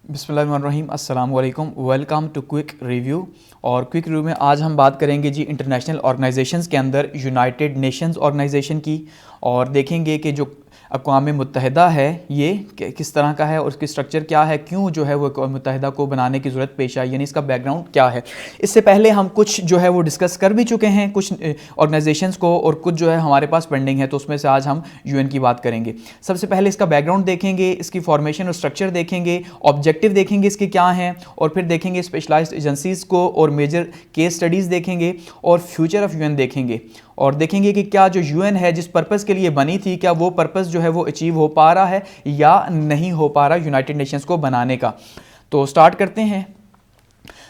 बिस्मिल्लाहिर्रहमानिर्रहीम, अस्सलाम वालेकुम, वेलकम टू क्विक रिव्यू। और क्विक रिव्यू में आज हम बात करेंगे जी इंटरनेशनल ऑर्गेनाइजेशंस के अंदर यूनाइटेड नेशंस ऑर्गेनाइजेशन की, और देखेंगे कि जो अक़वाम मुत्तहिदा है ये किस तरह का है और उसकी स्ट्रक्चर क्या है, क्यों जो है वो अक़वाम मुत्तहिदा को बनाने की ज़रूरत पेश आई, यानी इसका बैकग्राउंड क्या है। इससे पहले हम कुछ जो है वो डिस्कस कर भी चुके हैं कुछ ऑर्गेनाइजेशंस को, और कुछ जो है हमारे पास पेंडिंग है, तो उसमें से आज हम यूएन की बात करेंगे। सबसे पहले इसका बैकग्राउंड देखेंगे, इसकी फॉर्मेशन और स्ट्रक्चर देखेंगे, ऑब्जेक्टिव देखेंगे इसके क्या हैं, और फिर देखेंगे स्पेशलाइज्ड एजेंसीज़ को और मेजर केस स्टडीज़ देखेंगे, और फ्यूचर ऑफ यूएन देखेंगे, और देखेंगे कि क्या जो यूएन है जिस पर्पस के लिए बनी थी, क्या वो पर्पस जो है वो अचीव हो पा रहा है या नहीं हो पा रहा यूनाइटेड नेशंस को बनाने का। तो स्टार्ट करते हैं।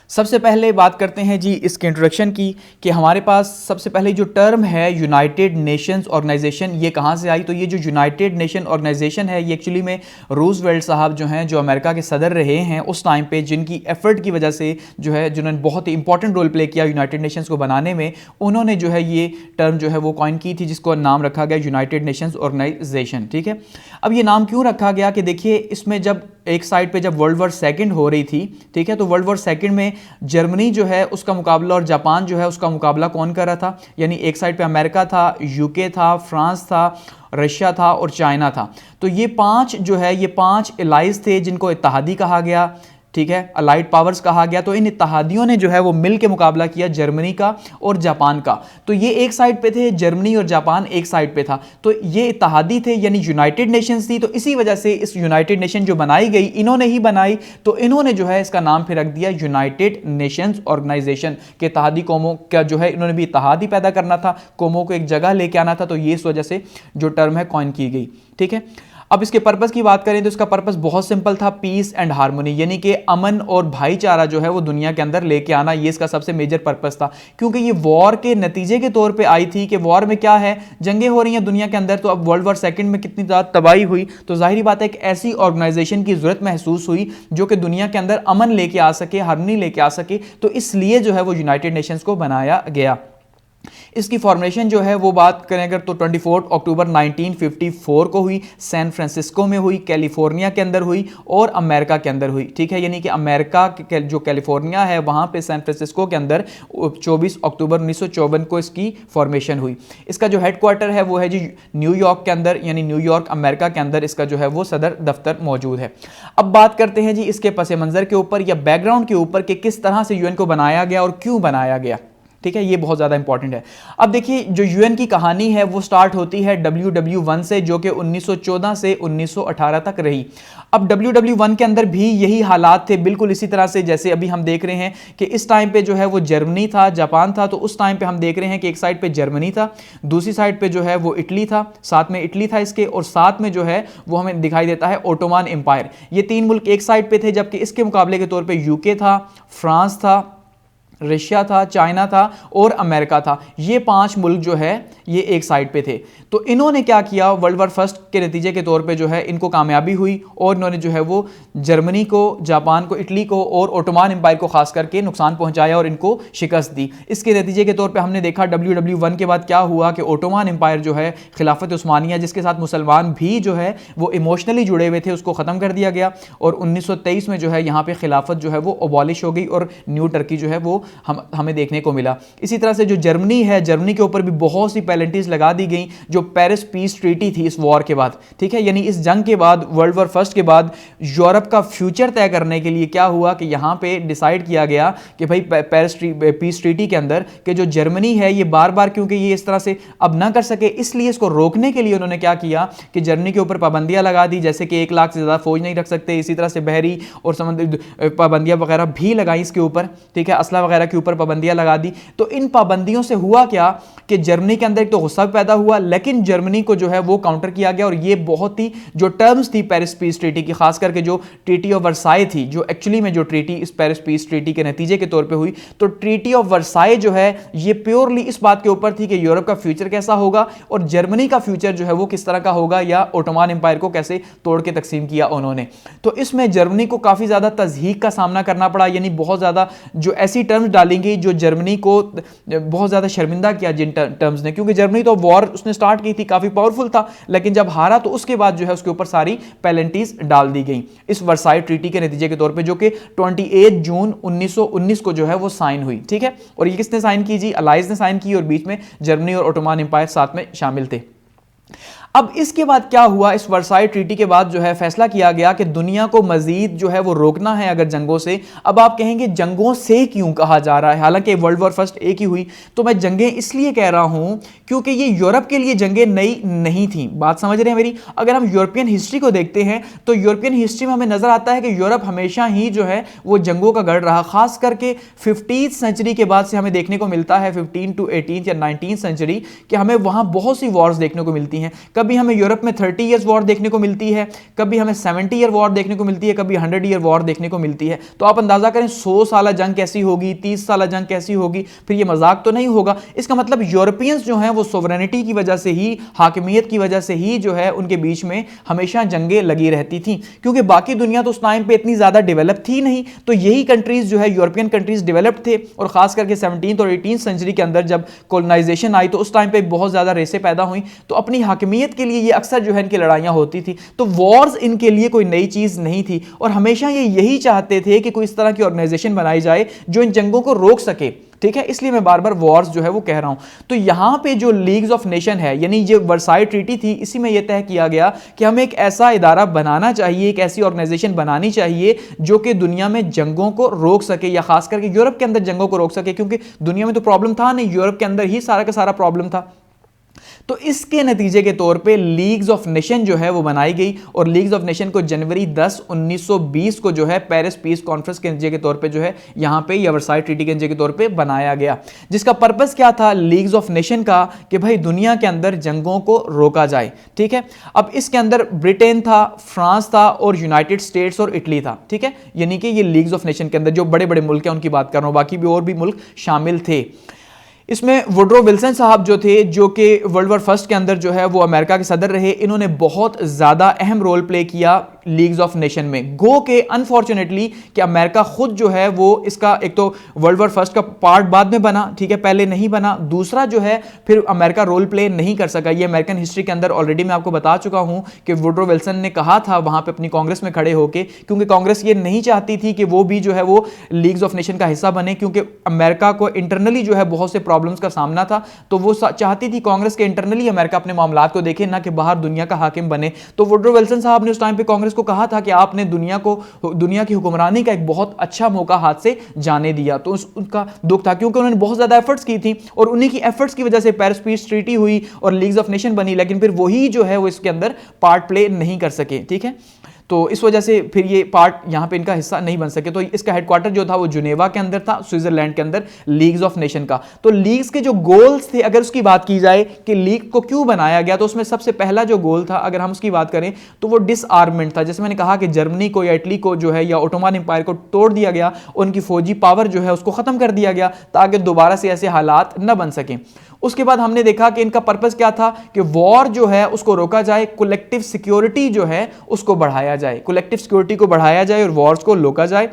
सबसे पहले बात करते हैं जी इसके इंट्रोडक्शन की, कि हमारे पास सबसे पहले जो टर्म है यूनाइटेड नेशंस ऑर्गेनाइजेशन, ये कहाँ से आई। तो ये जो यूनाइटेड नेशन ऑर्गेनाइजेशन है ये एक्चुअली में रूजवेल्ट साहब जो हैं, जो अमेरिका के सदर रहे हैं उस टाइम पे, जिनकी एफर्ट की वजह से जो है, जिन्होंने बहुत ही इंपॉर्टेंट रोल प्ले किया यूनाइटेड नेशंस को बनाने में, उन्होंने जो है ये टर्म जो है वो कॉइन की थी, जिसको नाम रखा गया यूनाइटेड नेशंस ऑर्गेनाइजेशन। ठीक है, अब ये नाम क्यों रखा गया कि देखिए इसमें जब एक साइड पे जब वर्ल्ड वॉर सेकंड हो रही थी, ठीक है, तो वर्ल्ड वॉर सेकंड में जर्मनी जो है उसका मुकाबला और जापान जो है उसका मुकाबला कौन कर रहा था, यानी एक साइड पे अमेरिका था, यूके था, फ्रांस था, रशिया था और चाइना था। तो ये पांच जो है, ये पांच एलाइज थे जिनको इत्तेहादी कहा गया, ठीक है, अलाइड पावर्स कहा गया। तो इन इत्तेहादियों ने जो है वो मिल के मुकाबला किया जर्मनी का और जापान का। तो ये एक साइड पे थे, जर्मनी और जापान एक साइड पे था, तो ये इत्तेहादी थे, यानी यूनाइटेड नेशंस थी। तो इसी वजह से इस यूनाइटेड नेशन जो बनाई गई, इन्होंने ही बनाई, तो इन्होंने जो है इसका नाम फिर रख दिया यूनाइटेड नेशंस ऑर्गेनाइजेशन के। इत्तेहादी कौमों का जो है, इन्होंने भी इत्तेहादी पैदा करना था, कौमों को एक जगह लेके आना था, तो ये इस वजह से जो टर्म है कॉइन की गई। ठीक है, अब इसके पर्पस की बात करें तो इसका पर्पस बहुत सिंपल था, पीस एंड हार्मोनी, यानी कि अमन और भाईचारा जो है वो दुनिया के अंदर लेके आना, ये इसका सबसे मेजर पर्पस था। क्योंकि ये वॉर के नतीजे के तौर पे आई थी, कि वॉर में क्या है, जंगें हो रही हैं दुनिया के अंदर, तो अब वर्ल्ड वॉर सेकंड में कितनी ज़्यादा तबाही हुई, तो जाहिर बात है एक ऐसी ऑर्गेनाइजेशन की जरूरत महसूस हुई जो कि दुनिया के अंदर अमन लेके आ सके, हार्मनी लेके आ सके, तो इसलिए जो है वो यूनाइटेड नेशंस को बनाया गया। इसकी फॉर्मेशन जो है वो बात करें अगर तो 24 अक्टूबर 1954 को हुई, सैन फ्रांसिस्को में हुई, कैलिफोर्निया के अंदर हुई और अमेरिका के अंदर हुई। ठीक है, यानी कि अमेरिका के जो कैलिफोर्निया है वहाँ पे सैन फ्रांसिस्को के अंदर 24 अक्टूबर 1954 को इसकी फॉर्मेशन हुई। इसका जो हेडक्वार्टर है वो है जी न्यूयॉर्क के अंदर, यानी न्यूयॉर्क अमेरिका के अंदर इसका जो है वो सदर दफ्तर मौजूद है। अब बात करते हैं जी इसके पस मंज़र के ऊपर या बैकग्राउंड के ऊपर, कि किस तरह से यूएन को बनाया गया और क्यों बनाया गया। ठीक है, ये बहुत ज़्यादा इंपॉर्टेंट है। अब देखिए जो यूएन की कहानी है वो स्टार्ट होती है WW1 से, जो कि 1914 से 1918 तक रही। अब WW1 के अंदर भी यही हालात थे, बिल्कुल इसी तरह से जैसे अभी हम देख रहे हैं कि इस टाइम पे जो है वो जर्मनी था, जापान था, तो उस टाइम पे हम देख रहे हैं कि एक साइड पे जर्मनी था, दूसरी साइड पे जो है वो इटली था, साथ में इटली था इसके, और साथ में जो है वो हमें दिखाई देता है ओटोमान एम्पायर। ये तीन मुल्क एक साइड पे थे, जबकि इसके मुकाबले के तौर पर यूके था, फ्रांस था, रशिया था, चाइना था और अमेरिका था। ये पांच मुल्क जो है ये एक साइड पे थे। तो इन्होंने क्या किया, वर्ल्ड वॉर फर्स्ट के नतीजे के तौर पे जो है इनको कामयाबी हुई, और इन्होंने जो है वो जर्मनी को, जापान को, इटली को और ओटोमान एम्पायर को खास करके नुकसान पहुंचाया और इनको शिकस्त दी। इसके नतीजे के तौर पर हमने देखा WW1 के बाद क्या हुआ कि ओटोमान एम्पायर जो है खिलाफत उस्मानिया, जिसके साथ मुसलमान भी जो है वो इमोशनली जुड़े हुए थे, उसको ख़त्म कर दिया गया, और 1923 में जो है यहाँ पर खिलाफत जो है वो अबॉलिश हो गई और न्यू टर्की जो है वो हमें देखने को मिला। इसी तरह से जो जर्मनी है, जर्मनी के ऊपर भी बहुत सी पेनल्टीज लगा दी गई, जो पेरिस पीस ट्रीटी थी इस वॉर के बाद। ठीक है, यानी इस जंग के बाद, वर्ल्ड वॉर फर्स्ट के बाद यूरोप का फ्यूचर तय करने के लिए क्या हुआ कि यहाँ पे डिसाइड किया गया कि भाई पेरिस पीस ट्रीटी के अंदर कि जो जर्मनी है ये बार बार, क्योंकि ये इस तरह से अब ना कर सके, इसलिए इसको रोकने के लिए उन्होंने क्या किया कि जर्मनी के ऊपर पाबंदियां लगा दी, जैसे कि 1 लाख से ज़्यादा फौज नहीं रख सकते, इसी तरह से बहरी और समुद्री पाबंदियां वगैरह भी लगाई इसके ऊपर। ठीक है, असला वगैरह के ऊपर पाबंदियां लगा दी। तो इन पाबंदियों से हुआ क्या कि जर्मनी के अंदर एक तो गुस्सा पैदा हुआ, लेकिन जर्मनी को जो है वो काउंटर किया गया, और ये बहुत ही जो टर्म्स थी पेरिस पीस ट्रीटी की, खास करके जो ट्रीटी ऑफ वर्साई थी, जो एक्चुअली में जो ट्रीटी इस पेरिस पीस ट्रीटी के नतीजे के तौर पे हुई, तो ट्रीटी ऑफ वर्साई जो है ये प्योरली इस बात के ऊपर थी कि यूरोप का फ्यूचर कैसा होगा और जर्मनी का फ्यूचर जो है वो किस तरह का होगा, या ओटोमान एम्पायर को कैसे तोड़ के तकसीम किया उन्होंने। तो इसमें जर्मनी को काफी ज्यादा तज़हीक का सामना करना पड़ा, यानी बहुत ज्यादा जो ऐसी टर्म्स टर्म्स डाली गई जो जर्मनी को बहुत ज़्यादा शर्मिंदा किया, जिन टर्म्स ने, क्योंकि जर्मनी तो वॉर उसने स्टार्ट की थी, काफ़ी पावरफुल था, लेकिन जब हारा तो उसके बाद जो है उसके ऊपर सारी पेनल्टीज डाल दी गई इस वर्साई ट्रीटी के नतीजे के तौर पे, जो कि 28 जून 1919 को जो है वो साइन हुई। ठीक है, और ये किसने साइन की जी? अलाइज ने साइन की, और बीच में जर्मनी और ओटोमान एम्पायर साथ में शामिल थे। अब इसके बाद क्या हुआ? इस वर्साई ट्रीटी के बाद जो है फैसला किया गया कि दुनिया को मजीद जो है वो रोकना है अगर जंगों से। अब आप कहेंगे जंगों से क्यों कहा जा रहा है, हालांकि वर्ल्ड वॉर फर्स्ट एक ही हुई। तो मैं जंगें इसलिए कह रहा हूं क्योंकि ये यूरोप के लिए जंगें नई नहीं थी। बात समझ रहे हैं मेरी? अगर हम यूरोपियन हिस्ट्री को देखते हैं तो यूरोपियन हिस्ट्री में हमें नजर आता है कि यूरोप हमेशा ही जो है वो जंगों का गढ़ रहा, खास करके 15th सेंचुरी के बाद से हमें देखने को मिलता है, 15 to 18 या 19th सेंचुरी, कि हमें वहां बहुत सी वॉर्स देखने को मिलती हैं। कभी हमें यूरोप में 30 ईयर्स वॉर देखने को मिलती है, कभी हमें 70 ईयर वॉर देखने को मिलती है, कभी 100 ईयर वॉर देखने को मिलती है। तो आप अंदाजा करें 100 साल जंग कैसी होगी, 30 साल जंग कैसी होगी, फिर ये मजाक तो नहीं होगा। इसका मतलब यूरोपियंस जो हैं वो सोवरेनिटी की वजह से ही, हाकिमियत की वजह से ही जो है उनके बीच में हमेशा जंगें लगी रहती थी, क्योंकि बाकी दुनिया तो उस टाइम पे इतनी ज्यादा डेवलप थी नहीं। तो यही कंट्रीज जो है यूरोपियन कंट्रीज डेवलप्ड थे, और खास करके 17th और 18th सेंचुरी के अंदर जब कॉलोनाइजेशन आई तो उस टाइम पे बहुत ज्यादा रेसें पैदा हुई। तो अपनी हाकिमियत के लिए ये अक्सर जो है इनकी लड़ाइयां होती थी। तो वॉर्स इनके लिए कोई नई चीज नहीं थी, और हमेशा ये यही चाहते थे कि कोई इस तरह की ऑर्गेनाइजेशन बनाई जाए जो इन जंगों को रोक सके। ठीक है, इसलिए मैं बार बार वॉर्स जो है वो कह रहा हूं। तो यहां पे जो लीग्स ऑफ नेशन है, यानी ये वर्साई ट्रीटी थी, इसी में यह तय किया गया कि हमें एक ऐसा इदारा बनाना चाहिए, एक ऐसी ऑर्गेनाइजेशन बनानी चाहिए जो कि दुनिया में जंगों को रोक सके, या खास करके यूरोप के अंदर जंगों को रोक सके, क्योंकि दुनिया में तो प्रॉब्लम था नहीं, यूरोप के अंदर ही सारा का सारा प्रॉब्लम था। तो इसके नतीजे के तौर पे लीग्स ऑफ नेशन जो है वो बनाई गई, और लीग्स ऑफ नेशन को जनवरी 10, 1920 को जो है पेरिस पीस कॉन्फ्रेंस के नतीजे के तौर पे जो है यहां पे या वर्साई ट्रीटी के नतीजे के तौर पे बनाया गया, जिसका पर्पस क्या था लीग्स ऑफ नेशन का, कि भाई दुनिया के अंदर जंगों को रोका जाए। ठीक है, अब इसके अंदर ब्रिटेन था, फ्रांस था, और यूनाइटेड स्टेट्स और इटली था। ठीक है, यानी कि ये लीग्स ऑफ नेशन के अंदर जो बड़े बड़े मुल्क हैं उनकी बात कर रहा हूं, बाकी भी और भी मुल्क शामिल थे। इसमें वुडरो विल्सन साहब जो थे, जो कि वर्ल्ड वॉर फर्स्ट के अंदर जो है वो अमेरिका के सदर रहे, इन्होंने बहुत ज़्यादा अहम रोल प्ले किया लीग्स ऑफ नेशन में। गो के अनफॉर्चुनेटली कि अमेरिका खुद जो है वो इसका, एक तो वर्ल्ड वॉर फर्स्ट का पार्ट बाद में बना, ठीक है, पहले नहीं बना, दूसरा जो है फिर अमेरिका रोल प्ले नहीं कर सका। ये अमेरिकन हिस्ट्री के अंदर ऑलरेडी मैं आपको बता चुका हूं कि वुडरो विल्सन ने कहा था वहां पे अपनी कांग्रेस में खड़े होकर, क्योंकि कांग्रेस ये नहीं चाहती थी कि वो भी जो है वो लीग्स ऑफ नेशन का हिस्सा बने, क्योंकि अमेरिका को इंटरनली जो है बहुत से प्रॉब्लम्स का सामना था। तो वो चाहती थी कांग्रेस के इंटरनली अमेरिका अपने मामलात को देखे, ना कि बाहर दुनिया का हाकिम बने। तो वुडरो विल्सन साहब ने उस टाइम पे कांग्रेस को कहा था कि आपने दुनिया की हुक्मरानी का एक बहुत अच्छा मौका हाथ से जाने दिया। तो उनका दुख था, क्योंकि उन्होंने बहुत ज्यादा एफर्ट्स की थी, और उन्हीं की एफर्ट्स की वजह से पेरिस पीस ट्रीटी हुई और लीग्स ऑफ नेशन बनी, लेकिन फिर वही जो है वो इसके अंदर पार्ट प्ले नहीं कर सके। ठीक है, तो इस वजह से फिर ये पार्ट यहाँ पे इनका हिस्सा नहीं बन सके। तो इसका हेडक्वार्टर जो था वो जुनेवा के अंदर था, स्विट्जरलैंड के अंदर, लीग्स ऑफ नेशन का। तो लीग्स के जो गोल्स थे, अगर उसकी बात की जाए कि लीग को क्यों बनाया गया, तो उसमें सबसे पहला जो गोल था, अगर हम उसकी बात करें तो वो डिसआर्ममेंट था। जैसे मैंने कहा कि जर्मनी को या इटली को जो है या ओटोमन एम्पायर को तोड़ दिया गया, उनकी फौजी पावर जो है उसको खत्म कर दिया गया, ताकि दोबारा से ऐसे हालात न बन सकें। उसके बाद हमने देखा कि इनका पर्पस क्या था, कि वॉर जो है उसको रोका जाए, कलेक्टिव सिक्योरिटी जो है उसको बढ़ाया जाए, कलेक्टिव सिक्योरिटी को बढ़ाया जाए और वॉर्स को रोका जाए।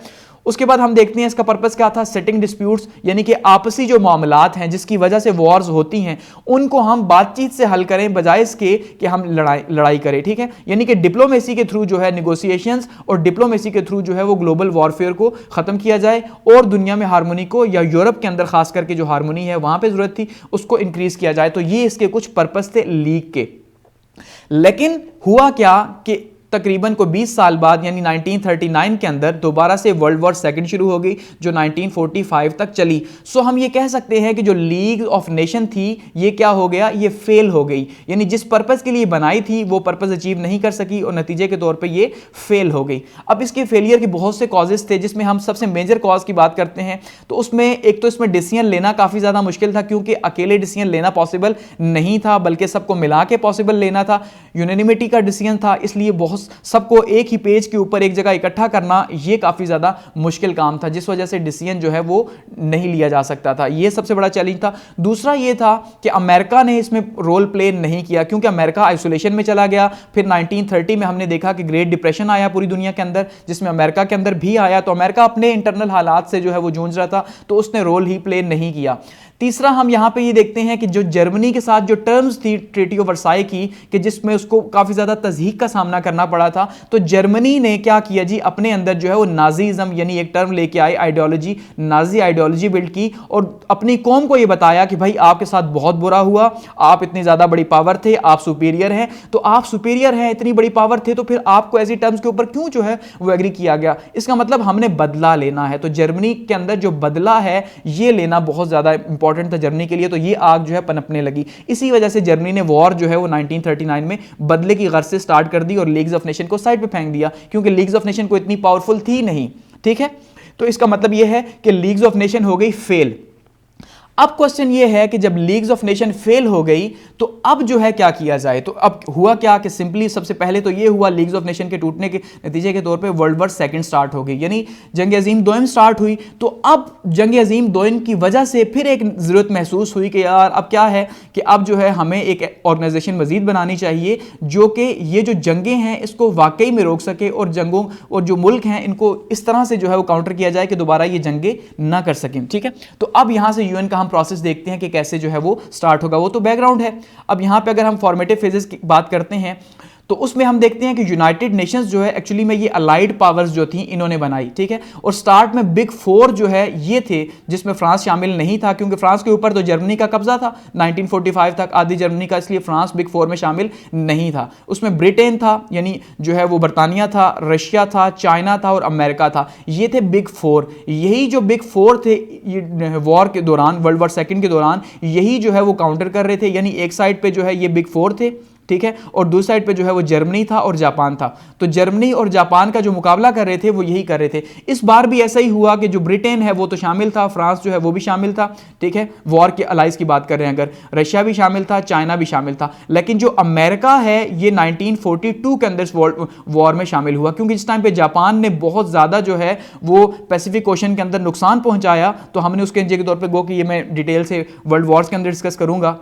उसके बाद हम देखते हैं इसका पर्पस क्या था, सेटिंग डिस्प्यूट्स, यानी कि आपसी जो मामलात हैं जिसकी वजह से वॉर्स होती हैं उनको हम बातचीत से हल करें, बजाय इसके कि हम लड़ाई करें। ठीक है, यानी कि डिप्लोमेसी के थ्रू जो है, निगोशिएशंस और डिप्लोमेसी के थ्रू जो है वो ग्लोबल वॉरफेयर को खत्म किया जाए, और दुनिया में हार्मोनी को, या यूरोप के अंदर खास करके जो हार्मोनी है वहां पर जरूरत थी उसको इंक्रीज किया जाए। तो ये इसके कुछ पर्पस थे लीग के। लेकिन हुआ क्या कि तकरीबन को 20 साल बाद यानी 1939 के अंदर दोबारा से वर्ल्ड वॉर सेकंड शुरू हो गई, जो 1945 तक चली। सो हम ये कह सकते हैं कि जो लीग ऑफ नेशन थी ये क्या हो गया, ये फेल हो गई, यानी जिस पर्पस के लिए बनाई थी वो पर्पस अचीव नहीं कर सकी, और नतीजे के तौर पे ये फेल हो गई। अब इसके फेलियर के बहुत से कॉजेस थे, जिसमें हम सबसे मेजर कॉज की बात करते हैं तो उसमें एक तो इसमें डिसीजन लेना काफी ज्यादा मुश्किल था, क्योंकि अकेले डिसीजन लेना पॉसिबल नहीं था, बल्कि सबको मिला के पॉसिबल लेना था। यूनानिमिटी का डिसीजन था, इसलिए बहुत बहुत सबको एक ही पेज के ऊपर एक जगह इकट्ठा करना ये काफ़ी ज़्यादा मुश्किल काम था, जिस वजह से डिसीजन जो है वो नहीं लिया जा सकता था। ये सबसे बड़ा चैलेंज था। दूसरा ये था कि अमेरिका ने इसमें रोल प्ले नहीं किया, क्योंकि अमेरिका आइसोलेशन में चला गया। फिर 1930 में हमने देखा कि ग्रेट डिप्रेशन आया पूरी दुनिया के अंदर, जिसमें अमेरिका के अंदर भी आया, तो अमेरिका अपने इंटरनल हालात से जो है वो जूझ रहा था, तो उसने रोल ही प्ले नहीं किया। तीसरा हम यहां पे ये देखते हैं कि जो जर्मनी के साथ जो टर्म्स थी ट्रीटी ऑफ वर्साई की, कि जिसमें उसको काफी ज्यादा तज़हीक का सामना करना पड़ा था, तो जर्मनी ने क्या किया जी, अपने अंदर जो है वो नाजीज्म यानी एक टर्म लेके आए, आइडियोलॉजी, नाजी आइडियोलॉजी बिल्ड की और अपनी कौम को ये बताया कि भाई आपके साथ बहुत बुरा हुआ, आप इतनी ज्यादा बड़ी पावर थे, आप सुपीरियर हैं, तो आप सुपीरियर हैं, इतनी बड़ी पावर थे, तो फिर आपको ऐसी टर्म्स के ऊपर क्यों जो है वो एग्री किया गया। इसका मतलब हमने बदला लेना है। तो जर्मनी के अंदर जो बदला है ये लेना बहुत ज्यादा इंपॉर्टेंट था जर्मनी के लिए, तो ये आग जो है पनपने लगी। इसी वजह से जर्मनी ने वॉर जो है वो 1939 में बदले की गर्ज से स्टार्ट कर दी और लीग्स ऑफ नेशन को साइड पे फेंक दिया, क्योंकि लीग्स ऑफ नेशन को इतनी पावरफुल थी नहीं। ठीक है, तो इसका मतलब यह है कि लीग्स ऑफ नेशन हो गई फेल। अब क्वेश्चन ये है कि जब लीग्स ऑफ नेशन फेल हो गई तो अब जो है क्या किया जाए। तो अब हुआ क्या कि सिंपली सबसे पहले तो ये हुआ, लीग्स ऑफ नेशन के टूटने के नतीजे के तौर पे वर्ल्ड वॉर सेकंड स्टार्ट हो गई, यानी जंग अजीम दोयम स्टार्ट हुई। तो अब जंग अजीम दोयम की वजह से फिर एक ज़रूरत महसूस हुई कि यार अब क्या है कि अब जो है हमें एक ऑर्गेनाइजेशन मजीद बनानी चाहिए जो कि ये जो जंगें हैं इसको वाकई में रोक सके और जंगों और जो मुल्क हैं इनको इस तरह से जो है वो काउंटर किया जाए कि दोबारा ये जंगें ना कर सकें। ठीक है, तो अब यहां से यूएन का प्रोसेस देखते हैं कि कैसे जो है वो स्टार्ट होगा। वो तो बैकग्राउंड है। अब यहां पे अगर हम फॉर्मेटिव फेजेस की बात करते हैं तो उसमें हम देखते हैं कि यूनाइटेड नेशंस जो है एक्चुअली में ये अलाइड पावर्स जो थी इन्होंने बनाई। ठीक है, और स्टार्ट में बिग फोर जो है ये थे, जिसमें फ्रांस शामिल नहीं था, क्योंकि फ्रांस के ऊपर तो जर्मनी का कब्जा था 1945 तक, आधी जर्मनी का, इसलिए फ्रांस बिग फोर में शामिल नहीं था। उसमें ब्रिटेन था, यानी जो है वो बरतानिया था, रशिया था, चाइना था और अमेरिका था, ये थे बिग फोर। यही जो बिग फोर थे वॉर के दौरान, वर्ल्ड वॉर सेकंड के दौरान, यही जो है वो काउंटर कर रहे थे, यानी एक साइड पे जो है ये बिग फोर थे, ठीक है, और दूसरी साइड पे जो है वो जर्मनी था और जापान था। तो जर्मनी और जापान का जो मुकाबला कर रहे थे वो यही कर रहे थे। इस बार भी ऐसा ही हुआ कि जो ब्रिटेन है वो तो शामिल था, फ्रांस जो है वो भी शामिल था, ठीक है, वॉर के अलाइज की बात कर रहे हैं अगर, रशिया भी शामिल था, चाइना भी शामिल था। लेकिन जो अमेरिका है ये 1942 के अंदर वॉर में शामिल हुआ, क्योंकि जिस टाइम पे जापान ने बहुत ज्यादा जो है वो पैसिफिक ओशन के अंदर नुकसान पहुंचाया, तो हमने उसके नतीजे के तौर पर गो कि ये मैं डिटेल से वर्ल्ड वॉर्स के अंदर डिस्कस करूंगा।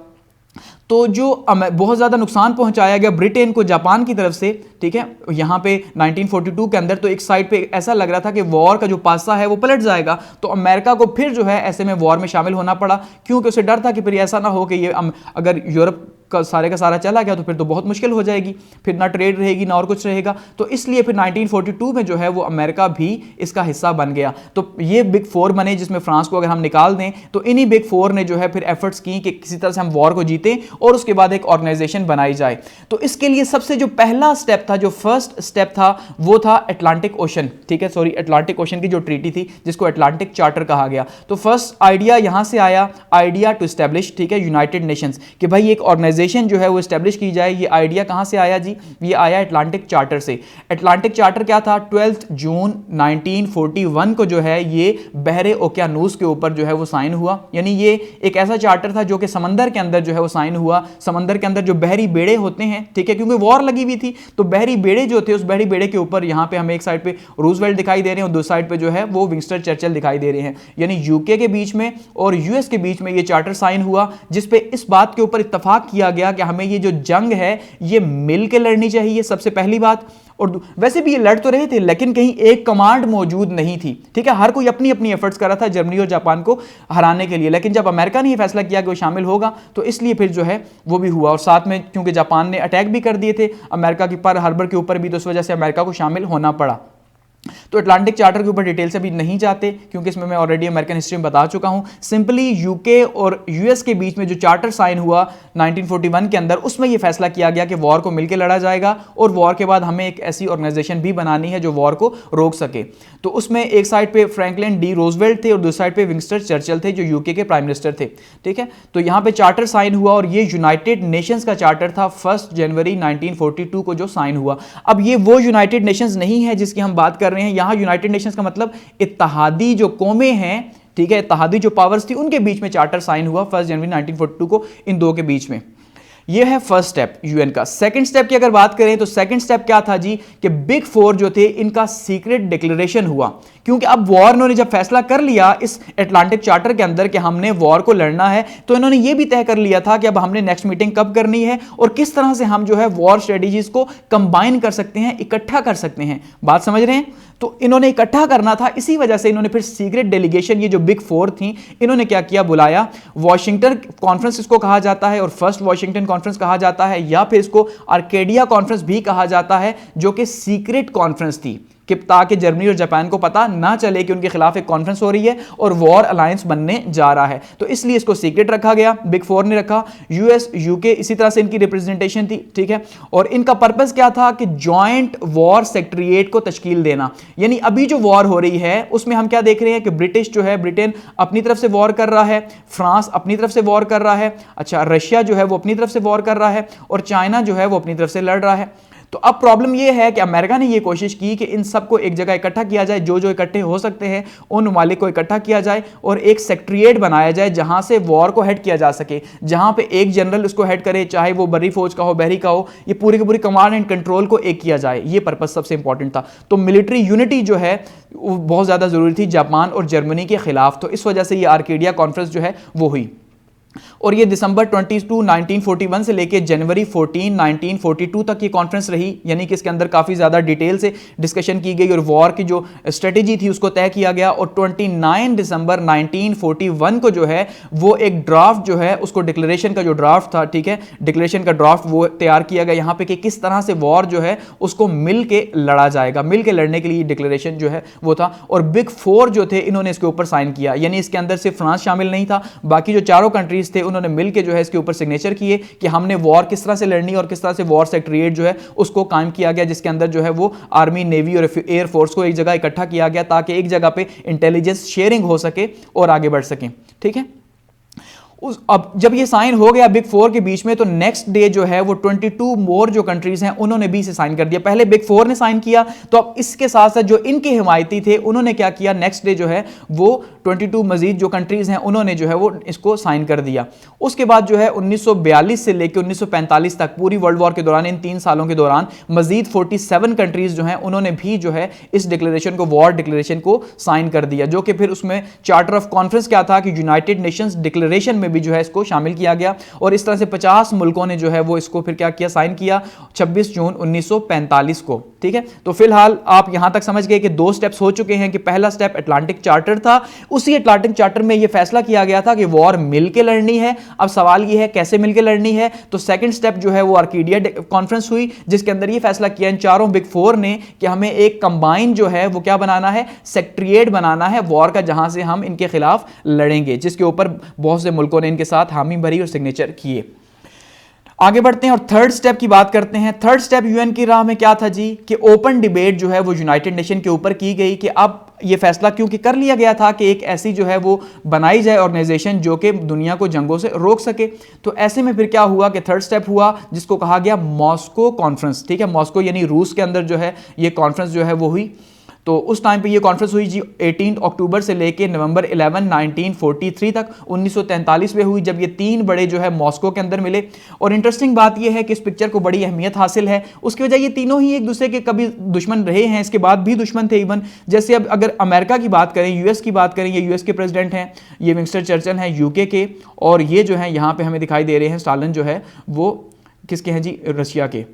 तो जो बहुत ज़्यादा नुकसान पहुंचाया गया ब्रिटेन को जापान की तरफ से, ठीक है, यहाँ पे 1942 के अंदर, तो एक साइड पे ऐसा लग रहा था कि वॉर का जो पासा है वो पलट जाएगा, तो अमेरिका को फिर जो है ऐसे में वॉर में शामिल होना पड़ा, क्योंकि उसे डर था कि फिर ऐसा ना हो कि ये अगर यूरोप का सारा चला गया तो फिर तो बहुत मुश्किल हो जाएगी, फिर ना ट्रेड रहेगी ना और कुछ रहेगा। तो इसलिए फिर 1942 में जो है वो अमेरिका भी इसका हिस्सा बन गया। तो ये बिग फोर बने, जिसमें फ्रांस को अगर हम निकाल दें तो इन्हीं बिग फोर ने जो है फिर एफर्ट्स की कि किसी तरह से हम वॉर को जीते और उसके बाद एक ऑर्गेनाइजेशन बनाई जाए। तो इसके लिए सबसे जो पहला स्टेप था, जो फर्स्ट स्टेप था, वो था अटलांटिक ओशन, ठीक है, सॉरी, अटलांटिक ओशन की जो ट्रीटी थी जिसको अटलांटिक चार्टर कहा गया। तो फर्स्ट आइडिया यहां से आया, आइडिया टू एस्टैब्लिश, ठीक है, यूनाइटेड नेशंस, कि भाई एक ऑर्गेनाइजेशन जो है वो एस्टैब्लिश की जाए। ये आइडिया कहां से आया जी? ये आया अटलांटिक चार्टर से। अटलांटिक चार्टर क्या था? 12 जून 1941 को जो है ये बहरे ओकियानूस के ऊपर जो है वो साइन हुआ, यानी ये एक ऐसा चार्टर था जो कि समंदर के अंदर जो है वो साइन हुआ। समंदर के अंदर जो बहरी बेड़े होते हैं, ठीक है, क्योंकि वॉर लगी हुई थी, तो बहरी बेड़े जो थे, उस बहरी बेड़े के ऊपर यहां पे हमें एक साइड पे रूजवेल्ट दिखाई दे रहे हैं और दूसरी साइड पे जो है वो विंस्टन चर्चिल दिखाई दे रहे हैं, यानी यूके के बीच में और यूएस के बीच में ये चार्टर साइन हुआ, जिसपे इस बात के ऊपर इत्तेफाक किया गया कि हमें ये जो जंग है ये मिल के लड़नी चाहिए, सबसे पहली बात। और वैसे भी ये लड़ तो रहे थे लेकिन कहीं एक कमांड मौजूद नहीं थी, ठीक है, हर कोई अपनी अपनी एफर्ट्स कर रहा था जर्मनी और जापान को हराने के लिए। लेकिन जब अमेरिका ने ये फैसला किया कि वो शामिल होगा, तो इसलिए फिर जो है वो भी हुआ। और साथ में क्योंकि जापान ने अटैक भी कर दिए थे अमेरिका के पर हार्बर के ऊपर भी, तो उस वजह से अमेरिका को शामिल होना पड़ा। तो अटलांटिक चार्टर के ऊपर डिटेल से अभी नहीं जाते, क्योंकि इसमें मैं ऑलरेडी अमेरिकन हिस्ट्री में बता चुका हूं। सिंपली यूके और यूएस के बीच में जो चार्टर साइन हुआ 1941 के अंदर, उसमें यह फैसला किया गया कि वॉर को मिलकर लड़ा जाएगा और वॉर के बाद हमें एक ऐसी ऑर्गेनाइजेशन भी बनानी है जो वॉर को रोक सके। तो उसमें एक साइड पे फ्रैंकलिन डी रोजवेल्ट थे और दूसरी साइड पे विंस्टन चर्चिल थे जो यूके के प्राइम मिनिस्टर थे, ठीक है। तो यहां पे चार्टर साइन हुआ और ये यूनाइटेड नेशंस का चार्टर था 1 जनवरी 1942 को जो साइन हुआ। अब ये वो यूनाइटेड नेशंस नहीं है जिसकी हम बात कर रहे हैं। यहां यूनाइटेड नेशंस का मतलब इत्तेहादी जो कौमें हैं, ठीक है, इत्तेहादी जो पावर्स थी, उनके बीच में चार्टर साइन हुआ 1 जनवरी 1942 को, इन दो के बीच में। ये है फर्स्ट स्टेप यूएन का। सेकंड स्टेप की अगर बात करें तो सेकंड स्टेप क्या था जी कि बिग फोर जो थे इनका सीक्रेट डिक्लेरेशन हुआ, क्योंकि अब वॉर ने जब फैसला कर लिया इस अटलांटिक चार्टर के अंदर कि हमने वॉर को लड़ना है, तो इन्होंने ये भी तय कर लिया था कि अब हमने नेक्स्ट मीटिंग कब करनी है और किस तरह से हम जो है वॉर स्ट्रेटेजीज को कंबाइन कर सकते हैं, इकट्ठा कर सकते हैं। बात समझ रहे हैं? तो इन्होंने इकट्ठा करना था, इसी वजह से इन्होंने फिर सीक्रेट डेलीगेशन, ये जो बिग फोर थी, इन्होंने क्या किया, बुलाया। वॉशिंगटन कॉन्फ्रेंस इसको कहा जाता है और फर्स्ट वॉशिंगटन कॉन्फ्रेंस कहा जाता है, या फिर इसको आर्केडिया कॉन्फ्रेंस भी कहा जाता है, जो कि सीक्रेट कॉन्फ्रेंस थी कि ताकि जर्मनी और जापान को पता ना चले कि उनके खिलाफ एक कॉन्फ्रेंस हो रही है और वॉर अलायंस बनने जा रहा है। तो इसलिए इसको सीक्रेट रखा गया, बिग फोर ने रखा। यूएस, यूके इसी तरह से इनकी रिप्रेजेंटेशन थी, ठीक है। और इनका पर्पस क्या था कि जॉइंट वॉर सेक्रेटेरिएट को तश्कील देना। यानी अभी जो वॉर हो रही है उसमें हम क्या देख रहे हैं कि ब्रिटिश जो है, ब्रिटेन अपनी तरफ से वॉर कर रहा है, फ्रांस अपनी तरफ से वॉर कर रहा है, अच्छा रशिया जो है वो अपनी तरफ से वॉर कर रहा है और चाइना जो है वो अपनी तरफ से लड़ रहा है। तो अब प्रॉब्लम यह है कि अमेरिका ने यह कोशिश की कि इन सबको एक जगह इकट्ठा किया जाए, जो जो इकट्ठे हो सकते हैं उन ममालिक को इकट्ठा किया जाए और एक सेक्रेटेरिएट बनाया जाए जहां से वॉर को हेड किया जा सके, जहां पे एक जनरल उसको हेड करे, चाहे वो बर्री फौज का हो, बहरी का हो, ये पूरी की पूरी कमांड एंड कंट्रोल को एक किया जाए। ये पर्पस सबसे इंपॉर्टेंट था। तो मिलिट्री यूनिटी जो है वो बहुत ज्यादा जरूरी थी जापान और जर्मनी के खिलाफ। तो इस वजह से ये आर्केडिया कॉन्फ्रेंस जो है वो हुई और ये दिसंबर 22 1941 से लेके जनवरी 14 1942 तक ये कॉन्फ्रेंस रही। यानी कि इसके अंदर काफ़ी ज़्यादा डिटेल से डिस्कशन की गई और वॉर की जो स्ट्रेटेजी थी उसको तय किया गया। और 29 दिसंबर 1941 को जो है वो एक ड्राफ्ट जो है उसको डिक्लेरेशन का जो ड्राफ्ट था, ठीक है, डिक्लेरेशन का ड्राफ्ट वो तैयार किया गया यहाँ पे कि किस तरह से वॉर जो है उसको मिल के लड़ा जाएगा। मिल के लड़ने के लिए डिक्लेरेशन जो है वो था और बिग फोर जो थे इन्होंने इसके ऊपर साइन किया। यानी इसके अंदर सिर्फ फ्रांस शामिल नहीं था, बाकी जो चारों कंट्रीज थे उन्होंने मिलकर जो है इसके ऊपर सिग्नेचर किए कि हमने वॉर किस तरह से लड़नी और किस तरह से वॉर सेक्रेटेरिएट जो है उसको कायम किया गया, जिसके अंदर जो है वो आर्मी, नेवी और एयर फोर्स को एक जगह इकट्ठा किया गया ताकि एक जगह पे इंटेलिजेंस शेयरिंग हो सके और आगे बढ़ सके, ठीक है। अब जब ये साइन हो गया बिग फोर के बीच में, तो नेक्स्ट डे जो है वो 22 मोर जो कंट्रीज हैं उन्होंने भी इसे साइन कर दिया। पहले बिग फोर ने साइन किया, तो अब इसके साथ साथ जो इनके हिमायती थे उन्होंने क्या किया, नेक्स्ट डे जो है वो 22 मजीद जो कंट्रीज हैं उन्होंने जो है वो इसको साइन कर दिया। उसके बाद जो है 1942 से लेकर 1945 तक पूरी वर्ल्ड वॉर के दौरान, इन 3 सालों के दौरान मजीद 47 कंट्रीज जो हैं उन्होंने भी जो है इस डिक्लेरेशन को, वॉर डिक्लेरेशन को साइन कर दिया, जो कि फिर उसमें चार्टर ऑफ कॉन्फ्रेंस क्या था कि यूनाइटेड नेशंस डिक्लेरेशन में भी जो है इसको शामिल किया गया। और इस तरह से 50 मुल्कों ने जो है वो इसको फिर क्या किया, साइन किया 26 जून 1945 को, ठीक है। तो फिलहाल आप यहां तक समझ गए कि 2 स्टेप्स हो चुके हैं कि पहला स्टेप अटलांटिक चार्टर था, उसी अटलांटिक चार्टर में यह फैसला किया गया था कि वॉर मिलकर लड़नी है। अब सवाल यह है कैसे मिलकर लड़नी है, तो सेकंड स्टेप जो है वो आर्केडिया कॉन्फ्रेंस हुई, जिसके अंदर यह फैसला किया इन चारों बिग फोर ने कि हमें एक कंबाइन जो है वो क्या बनाना है, सेक्रेटेरिएट बनाना है वॉर का, जहां से हम इनके खिलाफ लड़ेंगे, जिसके ऊपर बहुत से मुल्कों ने इनके साथ हामी भरी और सिग्नेचर किए। आगे बढ़ते हैं और थर्ड स्टेप की बात करते हैं। थर्ड स्टेप यूएन की राह में क्या था जी कि ओपन डिबेट जो है वो यूनाइटेड नेशन के ऊपर की गई कि अब ये फैसला क्योंकि कर लिया गया था कि एक ऐसी जो है वो बनाई जाए ऑर्गेनाइजेशन जो कि दुनिया को जंगों से रोक सके। तो ऐसे में फिर क्या हुआ कि थर्ड स्टेप हुआ जिसको कहा गया मॉस्को कॉन्फ्रेंस, ठीक है। मॉस्को यानी रूस के अंदर जो है ये कॉन्फ्रेंस जो है वो हुई। तो उस टाइम पे ये कॉन्फ्रेंस हुई जी 18 अक्टूबर से लेके नवंबर 11 1943 तक 1943 में हुई, जब ये 3 बड़े जो है मॉस्को के अंदर मिले। और इंटरेस्टिंग बात ये है कि इस पिक्चर को बड़ी अहमियत हासिल है, उसकी वजह ये तीनों ही एक दूसरे के कभी दुश्मन रहे हैं, इसके बाद भी दुश्मन थे इवन। जैसे अब अगर अमेरिका की बात करें, यूएस की बात करें, ये यूएस के प्रेसिडेंट हैं, ये विंस्टन चर्चिल हैं यूके के, और ये जो है यहाँ पे हमें दिखाई दे रहे हैं स्टालिन जो है वो किसके हैं जी, रशिया के।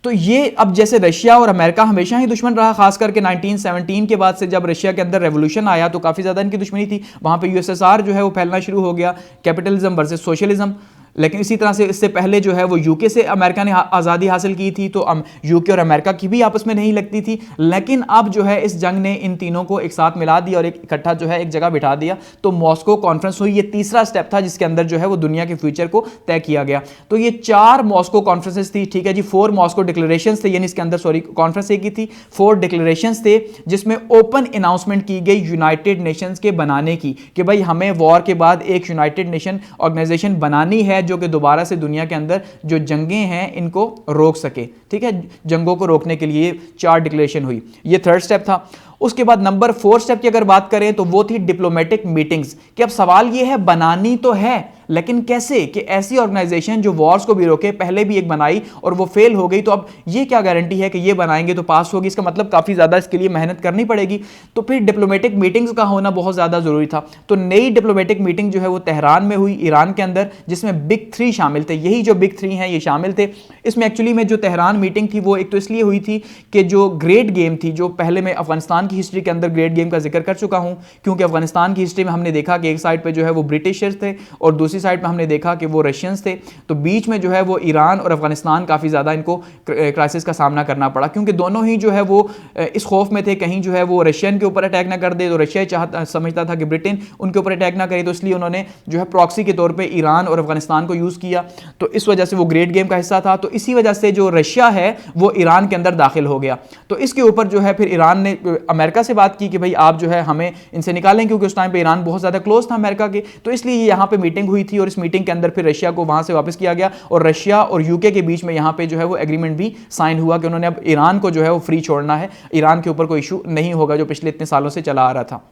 तो ये अब जैसे रशिया और अमेरिका हमेशा ही दुश्मन रहा, खास करके 1917 के बाद से जब रशिया के अंदर रेवोल्यूशन आया तो काफ़ी ज़्यादा इनकी दुश्मनी थी। वहाँ पे यूएसएसआर जो है वो फैलना शुरू हो गया, कैपिटलिज्म वर्सेस सोशलिज्म। लेकिन इसी तरह से इससे पहले जो है वो यूके से अमेरिका ने आज़ादी हासिल की थी, तो यूके और अमेरिका की भी आपस में नहीं लगती थी। लेकिन अब जो है इस जंग ने इन तीनों को एक साथ मिला दिया और एक इकट्ठा जो है एक जगह बिठा दिया। तो मॉस्को कॉन्फ्रेंस हुई, ये तीसरा स्टेप था जिसके अंदर जो है वो दुनिया के फ्यूचर को तय किया गया। तो ये 4 मॉस्को कॉन्फ्रेंसेस थी, ठीक है जी। 4 मॉस्को डिक्लेरेशंस थे, यानी इसके अंदर कॉन्फ्रेंस एक ही थी, 4 डिक्लेरेशंस थे जिसमें ओपन अनाउंसमेंट की गई यूनाइटेड नेशंस के बनाने की कि भाई हमें वॉर के बाद एक यूनाइटेड नेशन ऑर्गेनाइजेशन बनानी है जो कि दोबारा से दुनिया के अंदर जो जंगें हैं इनको रोक सके, ठीक है। जंगों को रोकने के लिए 4 डिक्लेरेशन हुई, ये थर्ड स्टेप था। उसके बाद नंबर 4 स्टेप की अगर बात करें तो वो थी डिप्लोमेटिक मीटिंग्स, कि अब सवाल ये है बनानी तो है लेकिन कैसे कि ऐसी ऑर्गेनाइजेशन जो वॉर्स को भी रोके, पहले भी एक बनाई और वो फेल हो गई, तो अब ये क्या गारंटी है कि ये बनाएंगे तो पास होगी? इसका मतलब काफ़ी ज़्यादा इसके लिए मेहनत करनी पड़ेगी। तो फिर डिप्लोमेटिक मीटिंग्स का होना बहुत ज़्यादा ज़रूरी था। तो नई डिप्लोमेटिक मीटिंग जो है वो तेहरान में हुई, ईरान के अंदर, जिसमें बिग 3 शामिल थे। यही जो बिग 3 हैं ये शामिल थे इसमें। एक्चुअली में जो तेहरान मीटिंग थी वो एक तो इसलिए हुई थी कि जो ग्रेट गेम थी, जो पहले मैं अफगानिस्तान की हिस्ट्री के अंदर ग्रेट गेम का जिक्र कर चुका हूं, क्योंकि अफगानिस्तान की हिस्ट्री में हमने देखा कि एक साइड पे जो है वो ब्रिटिशर्स थे और दूसरी साइड पे हमने देखा कि वो रशियंस थे। तो बीच में जो है वो ईरान और अफगानिस्तान काफ़ी ज़्यादा इनको क्राइसिस का सामना करना पड़ा, क्योंकि दोनों ही जो है वो इस खौफ में थे कहीं जो है वो रशियन के ऊपर अटैक ना कर दे। तो रशिया समझता था कि ब्रिटेन उनके ऊपर अटैक ना करे, तो इसलिए उन्होंने जो है प्रॉक्सी के तौर पे ईरान और अफगानिस्तान को यूज़ किया। तो इस वजह से वो ग्रेट गेम का हिस्सा था। तो इसी वजह से जो रशिया है वो ईरान के अंदर दाखिल हो गया। तो इसके ऊपर जो है फिर ईरान ने अमेरिका से बात की कि भाई आप जो है हमें इनसे निकालें, क्योंकि उस टाइम पे ईरान बहुत ज़्यादा क्लोज था अमेरिका के। तो इसलिए यहाँ पे मीटिंग हुई थी और इस मीटिंग के अंदर फिर रशिया को वहाँ से वापस किया गया और रशिया और यूके के बीच में यहाँ पे जो है वो एग्रीमेंट भी साइन हुआ कि उन्होंने अब ईरान को जो है वो फ्री छोड़ना है, ईरान के ऊपर कोई इशू नहीं होगा जो पिछले इतने सालों से चला आ रहा था।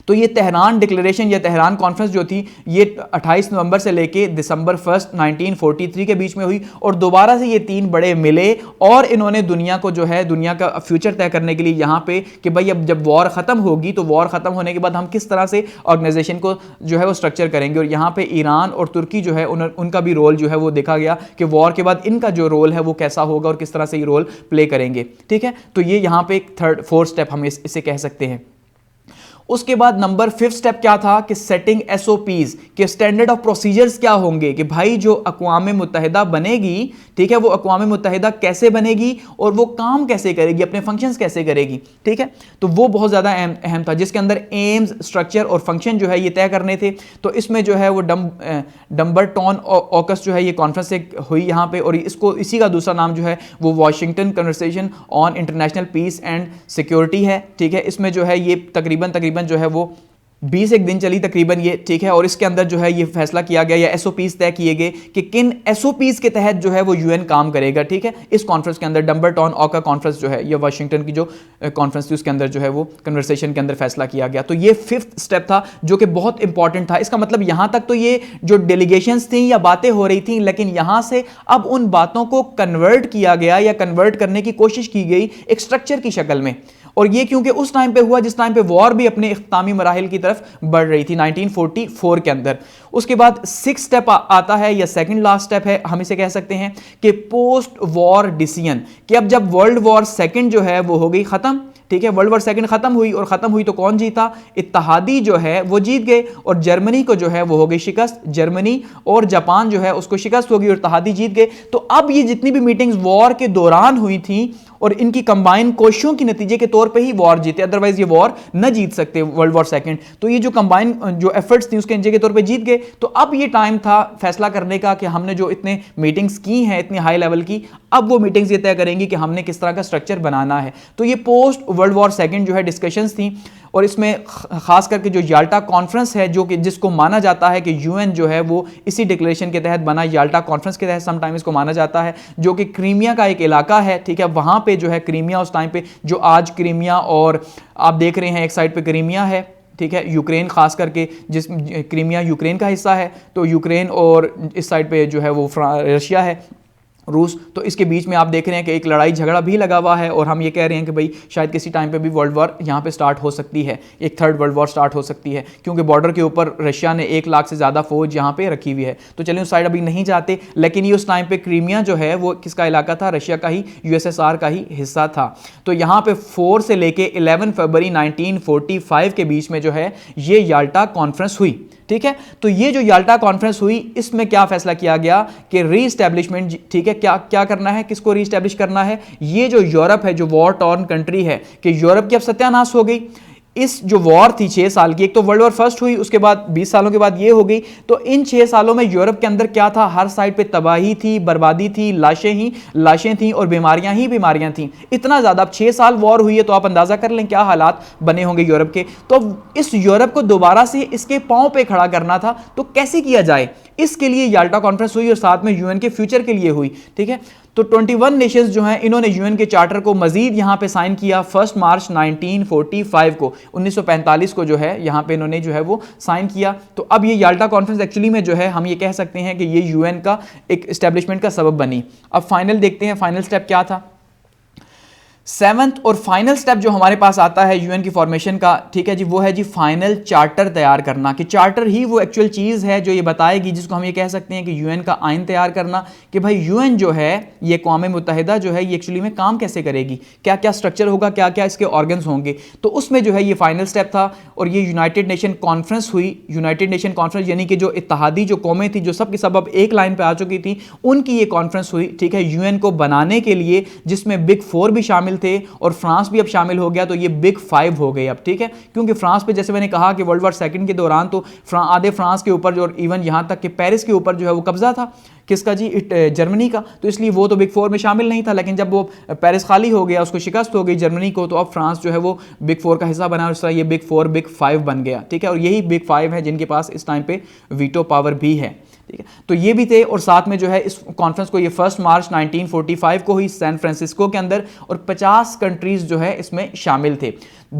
तो ये तेहरान डिक्लेरेशन या तेहरान कॉन्फ्रेंस जो थी ये 28 नवंबर से लेके दिसंबर 1 1943 के बीच में हुई और दोबारा से ये तीन बड़े मिले और इन्होंने दुनिया को जो है दुनिया का फ्यूचर तय करने के लिए यहाँ पे कि भाई अब जब वॉर ख़त्म होगी तो वॉर ख़त्म होने के बाद हम किस तरह से ऑर्गेनाइजेशन को जो है वो स्ट्रक्चर करेंगे। और यहाँ पे ईरान और तुर्की जो है उनका भी रोल जो है वो देखा गया कि वॉर के बाद इनका जो रोल है वो कैसा होगा और किस तरह से ये रोल प्ले करेंगे। ठीक है, तो ये यहाँ पे एक 4th स्टेप हम इसे कह सकते हैं। उसके बाद नंबर 5th स्टेप क्या था कि सेटिंग एसओपीज के स्टैंडर्ड ऑफ प्रोसीजर्स क्या होंगे कि भाई जो अक़वाम मुत्तहिदा बनेगी, ठीक है, वो अक़वाम मुत्तहिदा कैसे बनेगी और वो काम कैसे करेगी, अपने फंक्शंस कैसे करेगी। ठीक है, तो वो बहुत ज़्यादा अहम था, जिसके अंदर एम्स, स्ट्रक्चर और फंक्शन जो है ये तय करने थे। तो इसमें जो है वो डम्बरटोन ऑकस जो है ये कॉन्फ्रेंस हुई यहाँ पे और इसी का दूसरा नाम जो है वो Washington conversation on international peace and security है। ठीक है, इसमें जो है ये तकरीबन जो है वो 20 एक दिन चली तकरीबन ये। ठीक है, और इसके अंदर जो है ये फैसला किया गया या एसओपीज तय किए गए कि किन एसओपीज के तहत जो है वो यूएन काम करेगा। ठीक है, इस कॉन्फ्रेंस के अंदर डम्बरटोन ऑका कॉन्फ्रेंस जो है ये वाशिंगटन की जो कॉन्फ्रेंस थी उसके अंदर जो है वो कन्वर्सेशन के अंदर फैसला किया गया। तो ये 5th स्टेप था जो कि बहुत इंपॉर्टेंट था। इसका मतलब यहां तक तो ये जो डेलीगेशंस थी या बातें हो रही थी, लेकिन यहां से अब उन बातों को कन्वर्ट किया गया या कन्वर्ट करने की कोशिश की गई एक स्ट्रक्चर की शक्ल में। और ये क्योंकि उस टाइम पे हुआ जिस टाइम पे वॉर भी अपने इख्तितामी मराहिल की तरफ बढ़ रही थी 1944 के अंदर। उसके बाद 6th स्टेप आता है या सेकंड लास्ट स्टेप है, हम इसे कह सकते हैं कि पोस्ट वॉर डिसीजन, कि अब जब वर्ल्ड वॉर सेकंड जो है वो हो गई खत्म। ठीक है, वर्ल्ड वॉर सेकंड खत्म हुई और खत्म हुई तो कौन जीता? इत्तहादी जो है वो जीत गए और जर्मनी को जो है वो हो गई शिकस्त। जर्मनी और जापान जो है उसको शिकस्त हो गई और इत्तहादी जीत गए। तो अब ये जितनी भी मीटिंग्स वॉर के दौरान हुई थी और इनकी कंबाइन कोशिशों के नतीजे के तौर पे ही वॉर जीते, अदरवाइज ये वॉर न जीत सकते वर्ल्ड वॉर सेकंड। तो ये जो कंबाइन जो एफर्ट्स थी उसके नतीजे के तौर पे जीत गए। तो अब ये टाइम था फैसला करने का कि हमने जो इतने मीटिंग्स की हैं इतनी हाई लेवल की, अब वो मीटिंग्स ये तय करेंगी कि हमने किस तरह का स्ट्रक्चर बनाना है। तो ये पोस्ट वर्ल्ड वॉर सेकंड जो है डिस्कशंस थी और इसमें खास करके जो याल्टा कॉन्फ्रेंस है जो कि जिसको माना जाता है कि यूएन जो है वो इसी डिक्लेरेशन के तहत बना, याल्टा कॉन्फ्रेंस के तहत समटाइम इसको माना जाता है, जो कि क्रीमिया का एक इलाका है। ठीक है, वहाँ पे जो है क्रीमिया उस टाइम पे जो आज क्रीमिया और आप देख रहे हैं एक साइड पे क्रीमिया है, ठीक है, यूक्रेन खास करके जिस क्रीमिया यूक्रेन का हिस्सा है, तो यूक्रेन और इस साइड पे जो है वो रशिया है, रूस। तो इसके बीच में आप देख रहे हैं कि एक लड़ाई झगड़ा भी लगा हुआ है और हम ये कह रहे हैं कि भाई शायद किसी टाइम पे भी वर्ल्ड वॉर यहाँ पे स्टार्ट हो सकती है, एक 3rd वर्ल्ड वॉर स्टार्ट हो सकती है, क्योंकि बॉर्डर के ऊपर रशिया ने 1 लाख से ज़्यादा फौज यहाँ पे रखी हुई है। तो चलिए उस साइड अभी नहीं जाते, लेकिन ये उस टाइम पे क्रीमिया जो है वो किसका इलाका था? रशिया का ही, यूएसएसआर का ही हिस्सा था। तो यहाँ पे 4 से लेके 11 फरवरी 1945 के बीच में जो है ये याल्टा कॉन्फ्रेंस हुई। ठीक है, तो ये जो याल्टा कॉन्फ्रेंस हुई इसमें क्या फैसला किया गया कि रीस्टैब्लिशमेंट, ठीक है, क्या करना है, किसको रीस्टैब्लिश करना है? ये जो यूरोप है, जो वॉर टॉर्न कंट्री है, कि यूरोप की अब सत्यानाश हो गई। इस जो वॉर थी 6 साल की, एक तो वर्ल्ड वॉर फर्स्ट हुई, उसके बाद 20 सालों के बाद ये हो गई। तो इन 6 सालों में यूरोप के अंदर क्या था? हर साइड पे तबाही थी, बर्बादी थी, लाशें थी और बीमारियां थी। इतना ज़्यादा, अब 6 साल वॉर हुई है तो आप अंदाज़ा कर लें क्या हालात बने होंगे यूरोप के। तो इस यूरोप को दोबारा से इसके पांव पे खड़ा करना था, तो कैसे किया जाए? इसके लिए याल्टा कॉन्फ्रेंस हुई और साथ में यूएन के फ्यूचर के लिए हुई। ठीक है, तो 21 नेशंस जो हैं इन्होंने यूएन के चार्टर को मजीद यहां पे साइन किया 1 मार्च 1945 को, 1945 को जो है यहां पे इन्होंने जो है वो साइन किया। तो अब ये याल्टा कॉन्फ्रेंस एक्चुअली में जो है हम ये कह सकते हैं कि ये यूएन का एक एस्टेब्लिशमेंट का सबब बनी। अब फाइनल देखते हैं, फाइनल स्टेप क्या था। सेवंथ और फाइनल स्टेप जो हमारे पास आता है यूएन की फॉर्मेशन का, ठीक है जी, वो है जी फाइनल चार्टर तैयार करना, कि चार्टर ही वो एक्चुअल चीज़ है जो ये बताएगी, जिसको हम ये कह सकते हैं कि यूएन का आइन तैयार करना, कि भाई यूएन जो है ये अक़वाम मुत्तहिदा जो है ये एक्चुअली में काम कैसे करेगी, क्या क्या स्ट्रक्चर होगा, क्या क्या इसके ऑर्गन्स होंगे। तो उसमें जो है ये फाइनल स्टेप था और ये यूनाइटेड नेशन कॉन्फ्रेंस हुई। यूनाइटेड नेशन कॉन्फ्रेंस यानी कि जो इत्तेहादी जो कौमें थी जो सब की सब अब एक लाइन पर आ चुकी थी, उनकी ये कॉन्फ्रेंस हुई, ठीक है, यूएन को बनाने के लिए, जिसमें बिग 4 भी शामिल थे और फ्रांस भी अब शामिल हो गया। तो ये बिग 5 हो गए अब, ठीक है, क्योंकि फ्रांस पे जैसे मैंने कहा कि वर्ल्ड वॉर सेकंड के दौरान तो आधे फ्रांस के ऊपर जो इवन यहां तक कि पेरिस के ऊपर जो है वो कब्जा था, किसका जी, जर्मनी का। तो इसलिए वो तो बिग 4 में शामिल नहीं था, लेकिन जब वो पेरिस खाली हो गया, उसको शिकस्त हो गई जर्मनी को, तो अब फ्रांस जो है वो बिग 4 का हिस्सा बना और इस तरह ये बिग 4 बिग 5 बन गया, ठीक है। और यही बिग 5 है जिनके पास इस टाइम पे वीटो पावर भी है, ठीक है। तो ये भी थे और साथ में जो है इस कॉन्फ्रेंस को ये 1 मार्च 1945 को हुई सैन फ्रांसिस्को के अंदर और 50 कंट्रीज जो है इसमें शामिल थे।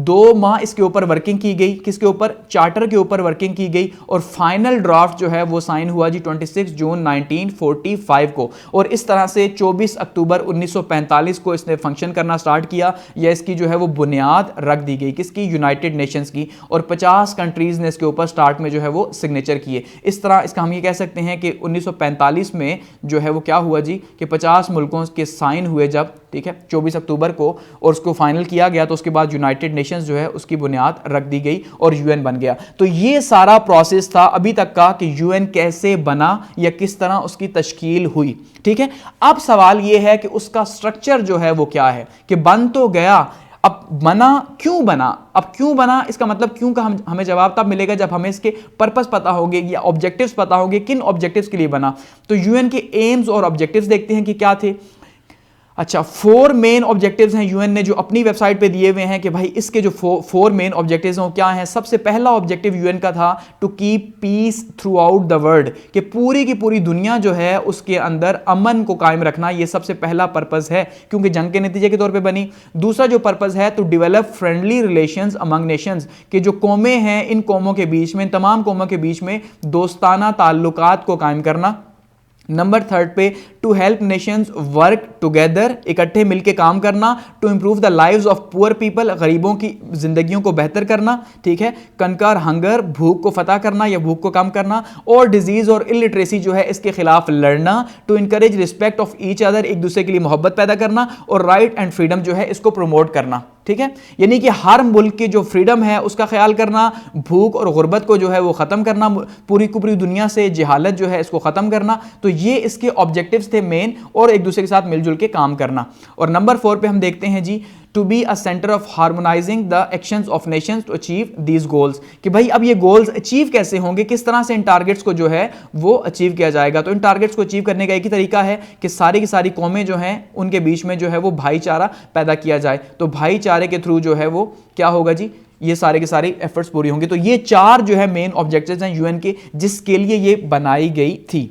2 माह इसके ऊपर वर्किंग की गई, किसके ऊपर, चार्टर के ऊपर वर्किंग की गई और फाइनल ड्राफ्ट जो है वो साइन हुआ जी 26 जून 1945 को। और इस तरह से 24 अक्टूबर 1945 को इसने फंक्शन करना स्टार्ट किया, या इसकी जो है वो बुनियाद रख दी गई, किसकी, यूनाइटेड नेशंस की, और 50 कंट्रीज ने इसके ऊपर स्टार्ट में जो है वो सिग्नेचर किए। इस तरह इसका हम ये कह सकते हैं कि 1945 में जो है वो क्या हुआ जी कि 50 मुल्कों के साइन हुए जब, ठीक है, 24 अक्टूबर को, और उसको फाइनल किया गया। तो उसके बाद यूनाइटेड नेशंस जो है उसकी बुनियाद रख दी गई और यूएन बन गया। तो ये सारा प्रोसेस था अभी तक का कि यूएन कैसे बना या किस तरह उसकी तश्कील हुई, ठीक है। अब सवाल ये है कि उसका स्ट्रक्चर जो है वो क्या है, कि बन तो गया, अब बना क्यों बना, अब क्यों बना, इसका मतलब क्यों का हमें जवाब तब मिलेगा जब हमें इसके पर्पस पता होंगे या ऑब्जेक्टिव्स पता होंगे, किन ऑब्जेक्टिव्स के लिए बना। तो यूएन के एम्स और ऑब्जेक्टिव्स देखते हैं कि क्या थे। अच्छा, 4 मेन ऑब्जेक्टिव्स हैं यूएन ने जो अपनी वेबसाइट पे दिए हुए हैं कि भाई इसके जो 4 मेन ऑब्जेक्टिव्स हैं वो क्या हैं। सबसे पहला ऑब्जेक्टिव यूएन का था to keep peace throughout the world, कि पूरी की पूरी दुनिया जो है उसके अंदर अमन को कायम रखना, ये सबसे पहला पर्पस है क्योंकि जंग के नतीजे के तौर पे बनी। दूसरा जो पर्पस है to develop friendly relations among nations, कि जो कौमें हैं इन कौमों के बीच में, तमाम कौमों के बीच में दोस्ताना ताल्लुकात को कायम करना। नंबर 3 पे to help nations work together, इकट्ठे मिलकर काम करना, to improve the lives of poor people, गरीबों की जिंदगियों को बेहतर करना, ठीक है, कंकर हंगर, भूख को फतह करना या भूख को कम करना, और डिजीज और इलिटरेसी जो है इसके खिलाफ लड़ना, to encourage respect of each other, एक दूसरे के लिए मोहब्बत पैदा करना, और राइट एंड फ्रीडम जो है इसको प्रमोट करना, ठीक है। यानी कि हर मुल्क की जो फ्रीडम है उसका ख्याल करना, भूख और गुर्बत को जो है वो खत्म करना, पूरी की पूरी दुनिया से जहालत जो है इसको खत्म करना। तो ये इसके ऑब्जेक्टिव्स थे मेन, और एक दूसरे के साथ मिलजुल के काम करना। और नंबर 4 पे हम देखते हैं G to be a centre of harmonizing the actions of nations to achieve these goals, कि भाई अब ये गोल्स अचीव कैसे होंगे, किस तरह से इन टारगेट्स को जो है वो अचीव किया जाएगा। तो इन टारगेट्स को अचीव करने का एक ही तरीका है कि सारी की सारी कौमें जो हैं उनके बीच में जो है वो भाईचारा पैदा किया जाए। तो भाईचारे के थ्रू जो है वो क्या होगा जी, ये सारे के सारे एफर्ट्स पूरी होंगे। तो ये 4 जो है मेन ऑब्जेक्टिव्स हैं यूएन के, जिसके लिए ये बनाई गई थी।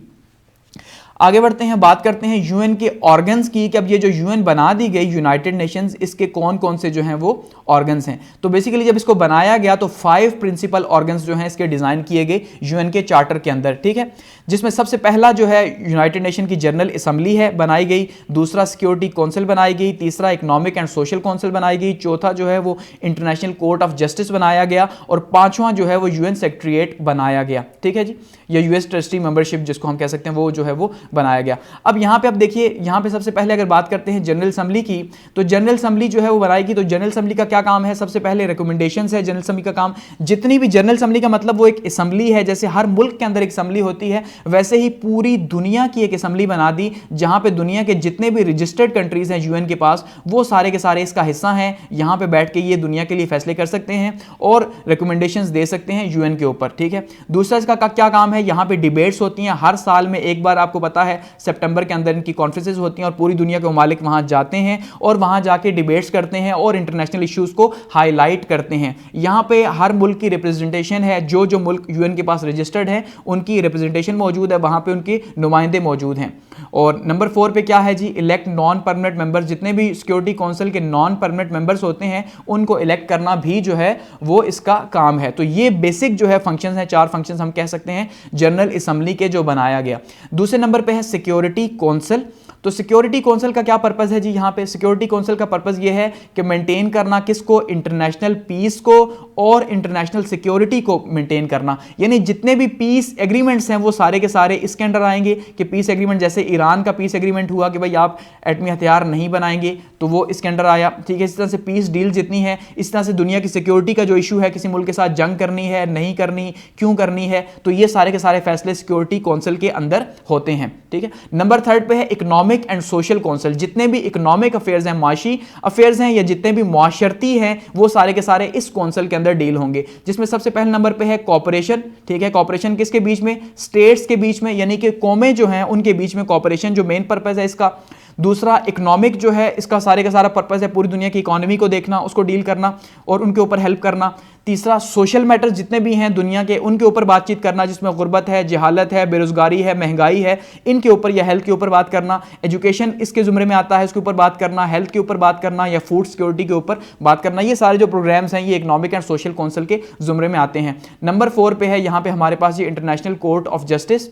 आगे बढ़ते हैं, बात करते हैं यूएन के ऑर्गन्स की, कि अब ये जो यूएन बना दी गई यूनाइटेड नेशंस, इसके कौन कौन से जो हैं वो ऑर्गन्स हैं। तो बेसिकली जब इसको बनाया गया तो 5 प्रिंसिपल ऑर्गन्स जो हैं इसके डिजाइन किए गए यूएन के चार्टर के अंदर, ठीक है, जिसमें सबसे पहला जो है यूनाइटेड नेशन की जनरल असेंबली है बनाई गई, दूसरा सिक्योरिटी काउंसिल बनाई गई, तीसरा इकोनॉमिक एंड सोशल काउंसिल बनाई गई, चौथा जो है वो इंटरनेशनल कोर्ट ऑफ जस्टिस बनाया गया, और 5वां जो है वो यूएन सेक्रेटरीट बनाया गया, ठीक है जी, या यूएस ट्रस्टी मेंबरशिप जिसको हम कह सकते हैं वो जो है वो बनाया गया। अब यहाँ पे आप देखिए, यहाँ पे सबसे पहले अगर बात करते हैं जनरल असेंबली की, तो जनरल असेंबली जो है वो बनाएगी। तो जनरल असेंबली का क्या काम है, सबसे पहले रिकमेंडेशंस है जनरल असेंबली का काम। जितनी भी जनरल असेंबली का मतलब वो एक असेंबली है, जैसे हर मुल्क के अंदर एक असेंबली होती है, वैसे ही पूरी दुनिया की एक असेंबली बना दी, जहां पे दुनिया के जितने भी रजिस्टर्ड कंट्रीज हैं यूएन के पास, वो सारे के सारे इसका हिस्सा हैं। यहां पे बैठ के ये दुनिया के लिए फैसले कर सकते हैं और रिकमेंडेशंस दे सकते हैं यूएन के ऊपर, ठीक है। दूसरा इसका क्या काम है, यहां पे डिबेट्स होती हैं हर साल में एक बार, आपको पता आता है, सितंबर के अंदर इनकी कॉन्फ्रेंसेज होती हैं और पूरी दुनिया के ममालिक वहाँ जाते हैं और वहाँ जाके डिबेट्स करते हैं और इंटरनेशनल इश्यूज़ को हाईलाइट करते हैं। यहाँ पे हर मुल्क की रिप्रेजेंटेशन है, जो जो मुल्क यूएन के पास रजिस्टर्ड है उनकी रिप्रेजेंटेशन मौजूद है, वहाँ पे उनके नुमाइंदे मौजूद हैं। और नंबर 4 पे क्या है जी, इलेक्ट नॉन परमानेंट मेंबर्स, जितने भी सिक्योरिटी काउंसिल के नॉन परमानेंट मेंबर्स होते हैं उनको इलेक्ट करना भी जो है वो इसका काम है। तो ये बेसिक जो है फंक्शंस हैं, 4 फंक्शंस हम कह सकते हैं जनरल असेंबली के जो बनाया गया। दूसरे नंबर पे है सिक्योरिटी काउंसिल। तो सिक्योरिटी काउंसिल का क्या पर्पस है जी, यहाँ पे सिक्योरिटी काउंसिल का पर्पस ये है कि मेंटेन करना किसको, इंटरनेशनल पीस को और इंटरनेशनल सिक्योरिटी को मेंटेन करना। यानी जितने भी पीस एग्रीमेंट्स हैं वो सारे के सारे इसके अंडर आएंगे कि पीस एग्रीमेंट, जैसे ईरान का पीस एग्रीमेंट हुआ कि भाई आप एटमी हथियार नहीं बनाएंगे, तो वो इसके अंडर आया। ठीक है, इस तरह से पीस डील जितनी है, इस तरह से दुनिया की सिक्योरिटी का जो इशू है, किसी मुल्क के साथ जंग करनी है नहीं करनी, क्यों करनी है, तो ये सारे के सारे फैसले सिक्योरिटी काउंसिल के अंदर होते हैं। ठीक है, नंबर 3 पे है इकोनॉमिक एंड सोशल काउंसिल। जितने भी इकोनॉमिक अफेयर्स हैं, माशी अफेयर्स हैं या जितने भी मुआशरती हैं, वो सारे के सारे इस काउंसिल के अंदर डील होंगे। जिसमें सबसे पहले नंबर पे है कॉपरेशन। ठीक है, कॉपरेशन किसके बीच में, स्टेट्स के बीच में, यानी कि कौमें जो हैं उनके बीच में कॉपरेशन जो मेन पर्पस है इसका। दूसरा इकोनॉमिक जो है, इसका सारे का सारा पर्पस है पूरी दुनिया की इकोनॉमी को देखना, उसको डील करना और उनके ऊपर हेल्प करना। तीसरा सोशल मैटर्स जितने भी हैं दुनिया के, उनके ऊपर बातचीत करना, जिसमें गुर्बत है, जहालत है, बेरोजगारी है, महंगाई है, इनके ऊपर या हेल्थ के ऊपर बात करना। एजुकेशन इसके जुमरे में आता है, इसके ऊपर बात करना, हेल्थ के ऊपर बात करना या फूड सिक्योरिटी के ऊपर बात करना। ये सारे जो प्रोग्राम्स हैं ये इकोनॉमिक एंड सोशल काउंसिल के जुमरे में आते हैं। नंबर 4 पे है यहाँ पे हमारे पास ये international court of justice.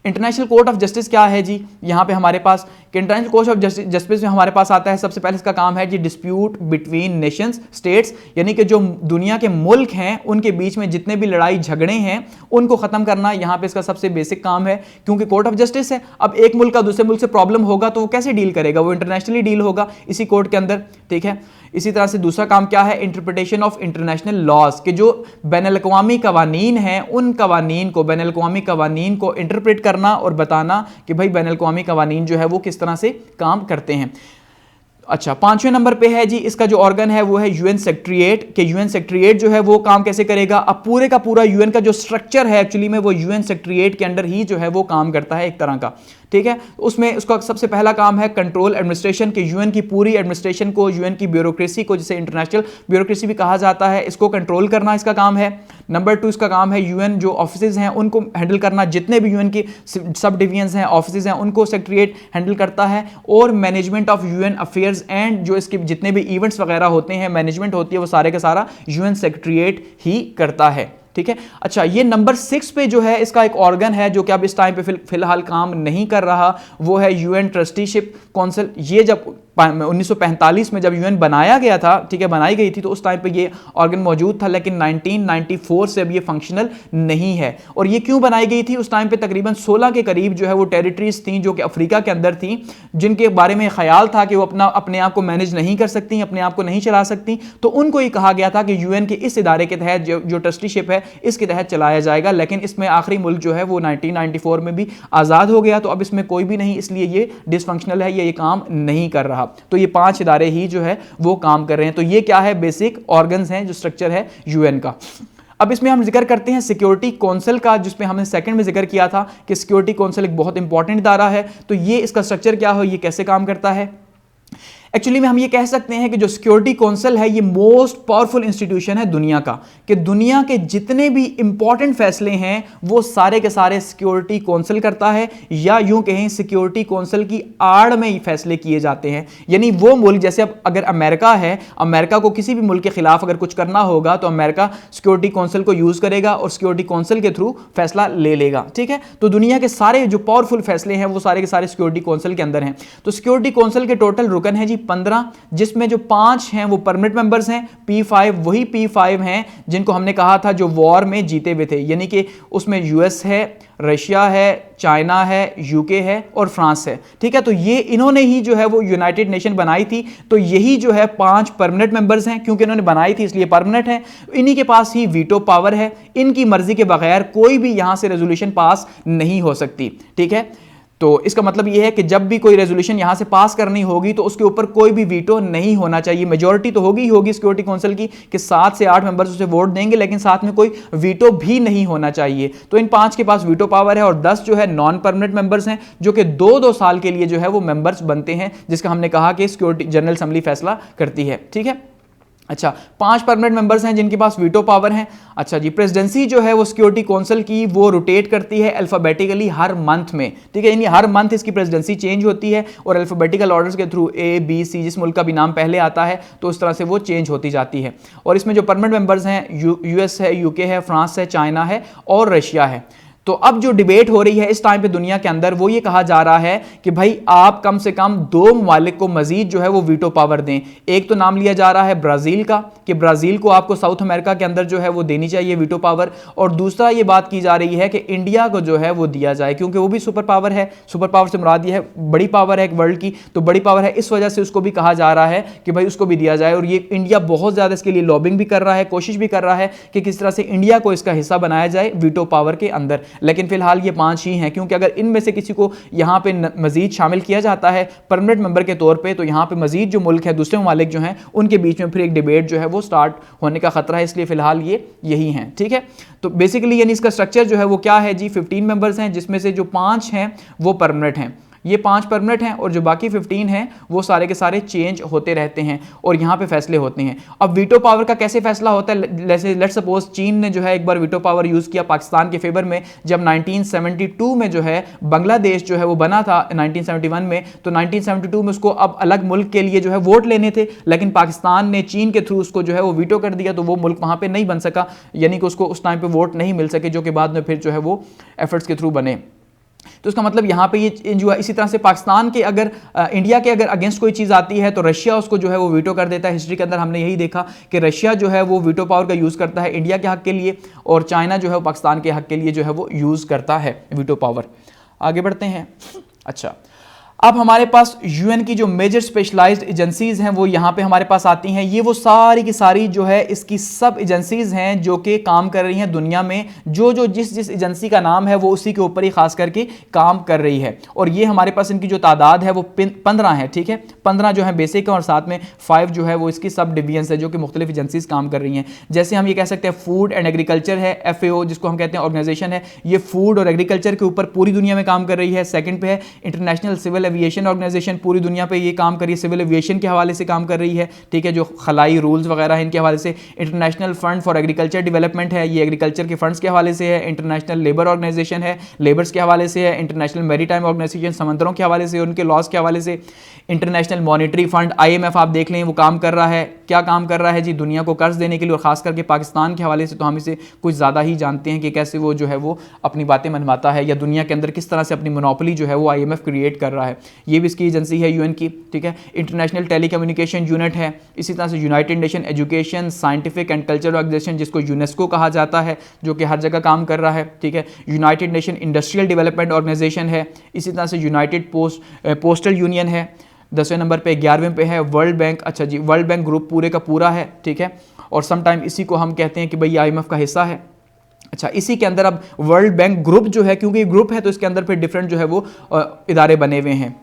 International court of justice क्या है जी, यहाँ पे हमारे पास इंटरनेशनल कोर्ट ऑफ जस्टिस में हमारे पास आता है, सबसे पहले इसका काम है जी डिस्प्यूट बिटवीन नेशंस स्टेट्स, यानी कि जो दुनिया के मुल्क हैं उनके बीच में जितने भी लड़ाई झगड़े हैं उनको खत्म करना। यहाँ पे इसका सबसे बेसिक काम है, क्योंकि कोर्ट ऑफ जस्टिस है। अब एक मुल्क का दूसरे मुल्क से प्रॉब्लम होगा तो वो कैसे डील करेगा, वो इंटरनेशनली डील होगा इसी कोर्ट के अंदर। ठीक है, इसी तरह से दूसरा काम क्या है, इंटरप्रिटेशन ऑफ इंटरनेशनल लॉज, के जो बैनुल-अक़वामी कवानीन हैं उन कवानीन को, बैनुल-अक़वामी कवानीन को इंटरप्रेट करना और बताना कि भाई बैनुल-अक़वामी कवानीन जो है वो किस तरह से काम करते हैं। अच्छा, 5वें नंबर पे है जी इसका जो ऑर्गन है वो है यूएन सेक्रेटेरिएट, कि यूएन सेक्रेटेरिएट जो है वो काम कैसे करेगा। अब पूरे का पूरा यूएन का जो स्ट्रक्चर है एक्चुअली में वो यूएन सेक्रेटेरिएट के अंडर ही जो है वो काम करता है एक तरह का। ठीक है, उसमें उसका सबसे पहला काम है कंट्रोल एडमिनिस्ट्रेशन, के यूएन की पूरी एडमिनिस्ट्रेशन को, यूएन की ब्यूरोक्रेसी को, जिसे इंटरनेशनल ब्यूरोक्रेसी भी कहा जाता है, इसको कंट्रोल करना इसका काम है। नंबर 2 इसका काम है यूएन जो ऑफिसेज हैं उनको हैंडल करना, जितने भी यूएन की सब डिवीजन्स हैं, ऑफिसेज हैं, उनको सेक्रेटेरिएट हैंडल करता है। और management of UN affairs and जो इसके जितने भी इवेंट्स वगैरह होते हैं, मैनेजमेंट होती है, वो सारे का सारा यूएन सेक्रेटेरिएट ही करता है। ठीक है, अच्छा ये नंबर 6 पे जो है इसका एक ऑर्गन है जो कि अब इस टाइम पे फिलहाल काम नहीं कर रहा, वो है यूएन ट्रस्टीशिप काउंसिल। ये जब 1945 में जब यूएन बनाया गया था, ठीक है, बनाई गई थी, तो उस टाइम पे ये ऑर्गन मौजूद था, लेकिन 1994 से अब ये फंक्शनल नहीं है। और ये क्यों बनाई गई थी, उस टाइम पे तकरीबन 16 के करीब जो है वो टेरिटरीज थी जो कि अफ्रीका के अंदर थी, जिनके बारे में ख्याल था कि वो अपने आप को मैनेज नहीं कर सकती, अपने आप को नहीं चला सकती, तो उनको ये कहा गया था कि यूएन के इस इदारे के तहत जो ट्रस्टीशिप है इसके तहत चलाया जाएगा। लेकिन इसमें आखिरी मुल्क जो है वो 1994 में भी आज़ाद हो गया, तो अब इसमें कोई भी नहीं, इसलिए ये डिसफंक्शनल है, ये काम नहीं कर रहा। तो ये 5 इदारे ही जो है वो काम कर रहे हैं। तो ये क्या है, बेसिक ऑर्गन्स हैं जो स्ट्रक्चर है यूएन का। अब इसमें हम जिक्र करते हैं सिक्योरिटी काउंसिल का, जिसमें हमने सेकंड में जिक्र किया था कि सिक्योरिटी काउंसिल एक बहुत इंपॉर्टेंट इदारा है। तो ये इसका स्ट्रक्चर क्या हो, ये कैसे काम करता है। एक्चुअली में हम ये कह सकते हैं कि जो सिक्योरिटी काउंसिल है ये मोस्ट पावरफुल इंस्टीट्यूशन है दुनिया का, कि दुनिया के जितने भी इंपॉर्टेंट फैसले हैं वो सारे के सारे सिक्योरिटी काउंसिल करता है, या यूं कहें सिक्योरिटी काउंसिल की आड़ में ही फैसले किए जाते हैं। यानी वो मुल्क, जैसे अब अगर अमेरिका है, अमेरिका को किसी भी मुल्क के खिलाफ अगर कुछ करना होगा तो अमेरिका सिक्योरिटी काउंसिल को यूज करेगा और सिक्योरिटी काउंसिल के थ्रू फैसला ले लेगा। ठीक है, तो दुनिया के सारे जो पावरफुल फैसले हैं वो सारे के सारे सिक्योरिटी काउंसिल के अंदर हैं। तो सिक्योरिटी काउंसिल के टोटल रुकन है जी 15, जिसमें जो 5 हैं वो परमानेंट मेंबर्स हैं। P5 वही P5 हैं जिनको हमने कहा था जो वॉर में जीते हुए थे, यानी कि उसमें यूएस है, रशिया है, चाइना है, यूके है और फ्रांस है। ठीक है, तो ये इन्होंने ही जो है वो यूनाइटेड नेशन बनाई थी, तो यही जो है 5 परमानेंट मेंबर्स हैं, क्योंकि इन्होंने बनाई थी इसलिए परमानेंट है। इन्हीं के पास ही वीटो पावर है, इनकी मर्जी के बगैर कोई भी यहां से रेजोल्यूशन पास नहीं हो सकती। ठीक है, तो इसका मतलब यह है कि जब भी कोई रेजोल्यूशन यहां से पास करनी होगी तो उसके ऊपर कोई भी वीटो नहीं होना चाहिए। मेजॉरिटी तो होगी ही होगी सिक्योरिटी काउंसिल की कि 7 से 8 मेंबर्स उसे वोट देंगे, लेकिन साथ में कोई वीटो भी नहीं होना चाहिए। तो इन 5 के पास वीटो पावर है और 10 जो है नॉन परमानेंट मेंबर्स हैं जो कि 2-2 साल के लिए जो है वो मेंबर्स बनते हैं, जिसका हमने कहा कि सिक्योरिटी जनरल असेंबली फैसला करती है। ठीक है, अच्छा 5 परमानेंट मेंबर्स हैं जिनके पास वीटो पावर है। अच्छा जी, प्रेसिडेंसी जो है वो सिक्योरिटी काउंसिल की वो रोटेट करती है अल्फाबेटिकली हर मंथ में। ठीक है, यानी हर मंथ इसकी प्रेसिडेंसी चेंज होती है और अल्फाबेटिकल ऑर्डर्स के थ्रू A B C जिस मुल्क का भी नाम पहले आता है तो उस तरह से वो चेंज होती जाती है। और इसमें जो परमानेंट मेंबर्स हैं US है, UK है, फ्रांस है, चाइना है और रशिया है। तो अब जो डिबेट हो रही है इस टाइम पे दुनिया के अंदर वो ये कहा जा रहा है कि भाई आप कम से कम 2 ममालिक को मजीद जो है वो वीटो पावर दें। एक तो नाम लिया जा रहा है ब्राजील का कि ब्राजील को आपको साउथ अमेरिका के अंदर जो है वो देनी चाहिए वीटो पावर, और दूसरा ये बात की जा रही है कि इंडिया को जो है वो दिया जाए क्योंकि वो भी सुपर पावर है। सुपर पावर से मुराद ये है बड़ी पावर है एक वर्ल्ड की, तो बड़ी पावर है, इस वजह से उसको भी कहा जा रहा है कि भाई उसको भी दिया जाए। और ये इंडिया बहुत ज्यादा इसके लिए लॉबिंग भी कर रहा है, कोशिश भी कर रहा है कि किस तरह से इंडिया को इसका हिस्सा बनाया जाए वीटो पावर के अंदर। लेकिन फिलहाल ये 5 ही हैं, क्योंकि अगर इनमें से किसी को यहां पे मजीद शामिल किया जाता है परमानेंट मेंबर के तौर पे तो यहां पे मजीद जो मुल्क है दूसरे ममालिक जो हैं उनके बीच में फिर एक डिबेट जो है वो स्टार्ट होने का खतरा है, इसलिए फिलहाल ये यही हैं। ठीक है, तो बेसिकली यानी इसका स्ट्रक्चर जो है वो क्या है जी, 15 मेंबर्स हैं जिसमें से जो 5 हैं वो परमानेंट हैं, ये 5 परमानेंट हैं और जो बाकी 15 हैं वो सारे के सारे चेंज होते रहते हैं और यहाँ पे फैसले होते हैं। अब वीटो पावर का कैसे फैसला होता है, जैसे लेट्स सपोज चीन ने जो है एक बार वीटो पावर यूज़ किया पाकिस्तान के फेवर में जब 1972 में जो है बांग्लादेश जो है वो बना था 1971 में, तो 1972 में उसको अब अलग मुल्क के लिए जो है वोट लेने थे, लेकिन पाकिस्तान ने चीन के थ्रू उसको जो है वो वीटो कर दिया, तो वो मुल्क वहाँ पर नहीं बन सका, यानी कि उसको उस टाइम पर वोट नहीं मिल सके जो कि बाद में फिर जो है वो एफर्ट्स के थ्रू बने। तो इसका मतलब यहाँ पे ये चेंज हुआ। इसी तरह से पाकिस्तान के अगर इंडिया के अगर अगेंस्ट कोई चीज़ आती है तो रशिया उसको जो है वो वीटो कर देता है। हिस्ट्री के अंदर हमने यही देखा कि रशिया जो है वो वीटो पावर का यूज़ करता है इंडिया के हक के लिए और चाइना जो है वो पाकिस्तान के हक के लिए जो है वो यूज़ करता है वीटो पावर। आगे बढ़ते हैं। अच्छा, अब हमारे पास यूएन की जो मेजर स्पेशलाइज्ड एजेंसीज हैं वो यहाँ पे हमारे पास आती हैं। ये वो सारी की सारी जो है इसकी सब एजेंसीज हैं जो कि काम कर रही हैं दुनिया में, जो जिस एजेंसी का नाम है वो उसी के ऊपर ही खास करके काम कर रही है। और ये हमारे पास इनकी जो तादाद है वो 15 है। ठीक है, 15 जो है बेसिक है और साथ में 5 जो है वो इसकी सब डिवीजन्स है जो कि मुख्तलिफ एजेंसीज काम कर रही हैं। जैसे हम ये कह सकते हैं फूड एंड एग्रीकल्चर है, FAO जिसको हम कहते हैं ऑर्गेनाइजेशन है, ये फूड और एग्रीकल्चर के ऊपर पूरी दुनिया में काम कर रही है। सेकंड पे है इंटरनेशनल सिविल एविएशन ऑर्गेनाइजेशन, पूरी दुनिया पे ये काम कर रही है, सिविल एविएशन के हवाले से काम कर रही है। ठीक है, जो खलाई रूल्स वगैरह हैं इनके हवाले से। International fund for agriculture development है, ये एग्रीकल्चर के फंड्स के हवाले से है। इंटरनेशनल लेबर ऑर्गेनाइजेशन है, लेबर्स के हवाले से है। इंटरनेशनल मैरीटाइम ऑर्गेनाइजेशन, समंदरों के हवाले से, उनके लॉज के हवाले से। इंटरनेशनल मॉनेटरी फंड IMF आप देख लें वो काम कर रहा है। क्या काम कर रहा है जी, दुनिया को कर्ज देने के लिए, और खास करके पाकिस्तान के हवाले से तो हम इसे कुछ ज़्यादा ही जानते हैं कि कैसे वो जो है वो अपनी बातें मनवाता है या दुनिया के अंदर किस तरह से अपनी मोनोपोली जो है वो IMF क्रिएट कर रहा है। ये भी इसकी एजेंसी है यूएन की। ठीक है, इंटरनेशनल टेलीकम्युनिकेशन यूनिट है। इसी तरह से United Nation Education, Scientific and Cultural Organization जिसको यूनेस्को कहा जाता है जो कि हर जगह काम कर रहा है। ठीक है, United Nation Industrial Development Organization है। इसी तरह से यूनाइटेड पोस्टल यूनियन है 10वें नंबर पे। 11वें पे है वर्ल्ड बैंक। अच्छा जी, वर्ल्ड बैंक ग्रुप पूरे का पूरा है। ठीक है, और समटाइम इसी को हम कहते हैं कि भाई IMF का हिस्सा है। अच्छा, इसी के अंदर अब वर्ल्ड बैंक ग्रुप जो है, क्योंकि ग्रुप है तो इसके अंदर फिर डिफरेंट जो है वो इदारे बने हुए हैं।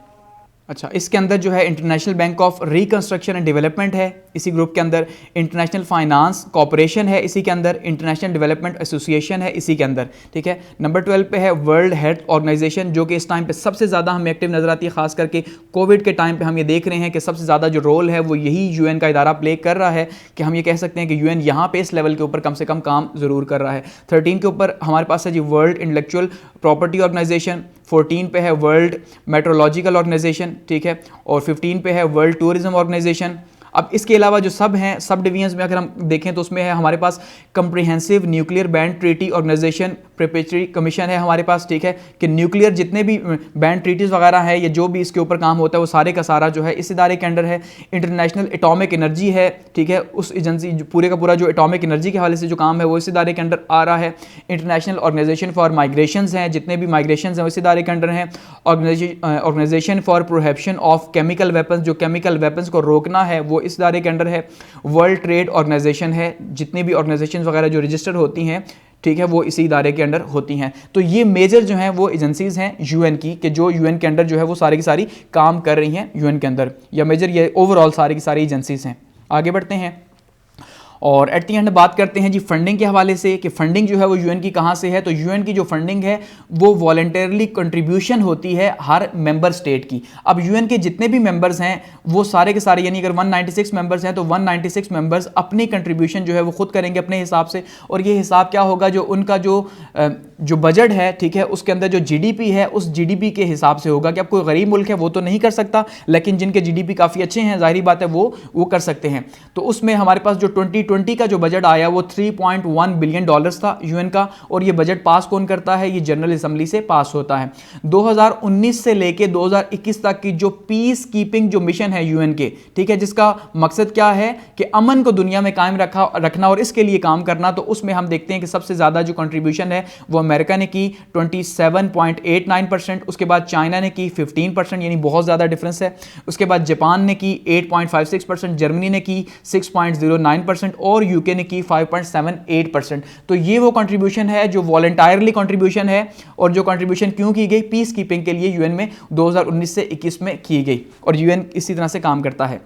अच्छा, इसके अंदर जो है international bank of reconstruction and development है इसी ग्रुप के अंदर। इंटरनेशनल फाइनेंस कॉर्पोरेशन है इसी के अंदर। इंटरनेशनल डेवलपमेंट एसोसिएशन है इसी के अंदर। ठीक है, नंबर 12 पे है वर्ल्ड हेल्थ ऑर्गेनाइजेशन जो कि इस टाइम पे सबसे ज़्यादा हमें एक्टिव नजर आती है। खास करके कोविड के टाइम पे हम ये देख रहे हैं कि सबसे ज़्यादा जो रोल है वो यही यूएन का इदारा प्ले कर रहा है, कि हम ये कह सकते हैं कि यूएन यहाँ पे इस लेवल के ऊपर कम से कम काम ज़रूर कर रहा है। 13 के ऊपर हमारे पास है जी वर्ल्ड इंटेलेक्चुअल प्रॉपर्टी ऑर्गेनाइजेशन। 14 पे है वर्ल्ड मेट्रोलॉजिकल ऑर्गेनाइजेशन। ठीक है, और 15 पे है वर्ल्ड टूरिज्म ऑर्गेनाइजेशन। अब इसके अलावा जो सब हैं, सब डिवीजन्स में अगर हम देखें तो उसमें है हमारे पास comprehensive nuclear ban treaty organisation, preparatory commission है हमारे पास। ठीक है, कि न्यूक्लियर जितने भी बैंड ट्रीटीज़ वगैरह है या जो भी इसके ऊपर काम होता है वो सारे का सारा जो है इस इदारे के अंडर है। इंटरनेशनल एटॉमिक एनर्जी है। ठीक है, उस एजेंसी पूरे का पूरा जो एटॉमिक एनर्जी के हवाले से जो काम है वो इस इदारे के अंडर आ रहा है। इंटरनेशनल ऑर्गेनाइजेशन फॉर माइग्रेशन हैं, जितने भी माइग्रेशन हैं वो इस इदारे के अंडर हैं। Organization for Prohibition of Chemical Weapons, जो केमिकल वेपन्स को रोकना है वो इस इदारे के अंडर है। वर्ल्ड ट्रेड ऑर्गेनाइजेशन है, जितनी भी ऑर्गेनाइजेशन वगैरह जो रजिस्टर होती हैं ठीक है, वो इसी इदारे के अंडर होती हैं। तो ये मेजर जो हैं वो एजेंसीज हैं यूएन की, कि जो यूएन के अंडर जो है वो सारी की सारी काम कर रही हैं यूएन के अंदर, या मेजर ये ओवरऑल सारी की सारी एजेंसीज हैं। आगे बढ़ते हैं और एट दी एंड बात करते हैं जी फंडिंग के हवाले से, कि फंडिंग जो है वो यूएन की कहाँ से है। तो यूएन की जो फंडिंग है वो वॉलंटरली कंट्रीब्यूशन होती है हर मेंबर स्टेट की। अब यूएन के जितने भी मेंबर्स हैं वो सारे के सारे, यानी अगर 196 मेंबर्स हैं तो 196 मेंबर्स अपनी कंट्रीब्यूशन जो है वो खुद करेंगे अपने हिसाब से। और ये हिसाब क्या होगा, जो उनका जो बजट है, ठीक है, उसके अंदर जो जीडीपी है उस जीडीपी के हिसाब से होगा। कि अब कोई गरीब मुल्क है वो तो नहीं कर सकता, लेकिन जिनके जीडीपी काफ़ी अच्छे हैं जाहिर बात है वो कर सकते हैं। तो उसमें हमारे पास जो 2020 का जो बजट आया वो $3.1 बिलियन था यूएन का। और ये बजट पास कौन करता है, ये जनरल असेंबली से पास होता है। 2019 से लेके 2021 तक की जो पीस कीपिंग जो मिशन है यूएन के, ठीक है, जिसका मकसद क्या है कि अमन को दुनिया में कायम रखना और इसके लिए काम करना। तो उसमें हम देखते हैं कि सबसे ज़्यादा जो कंट्रीब्यूशन है वो अमेरिका ने की 27.89%, उसके बाद चाइना ने की 15%, यानी बहुत ज़्यादा डिफरेंस है। उसके बाद जापान ने की 8.56%, जर्मनी ने की 6.09% और यूके ने की 5.78%। तो ये वो कंट्रीब्यूशन है जो वॉलंटायरली कंट्रीब्यूशन है, और जो कंट्रीब्यूशन क्यों की गई, पीस कीपिंग के लिए यूएन में 2019 से 21 में की गई। और यूएन इसी तरह से काम करता है।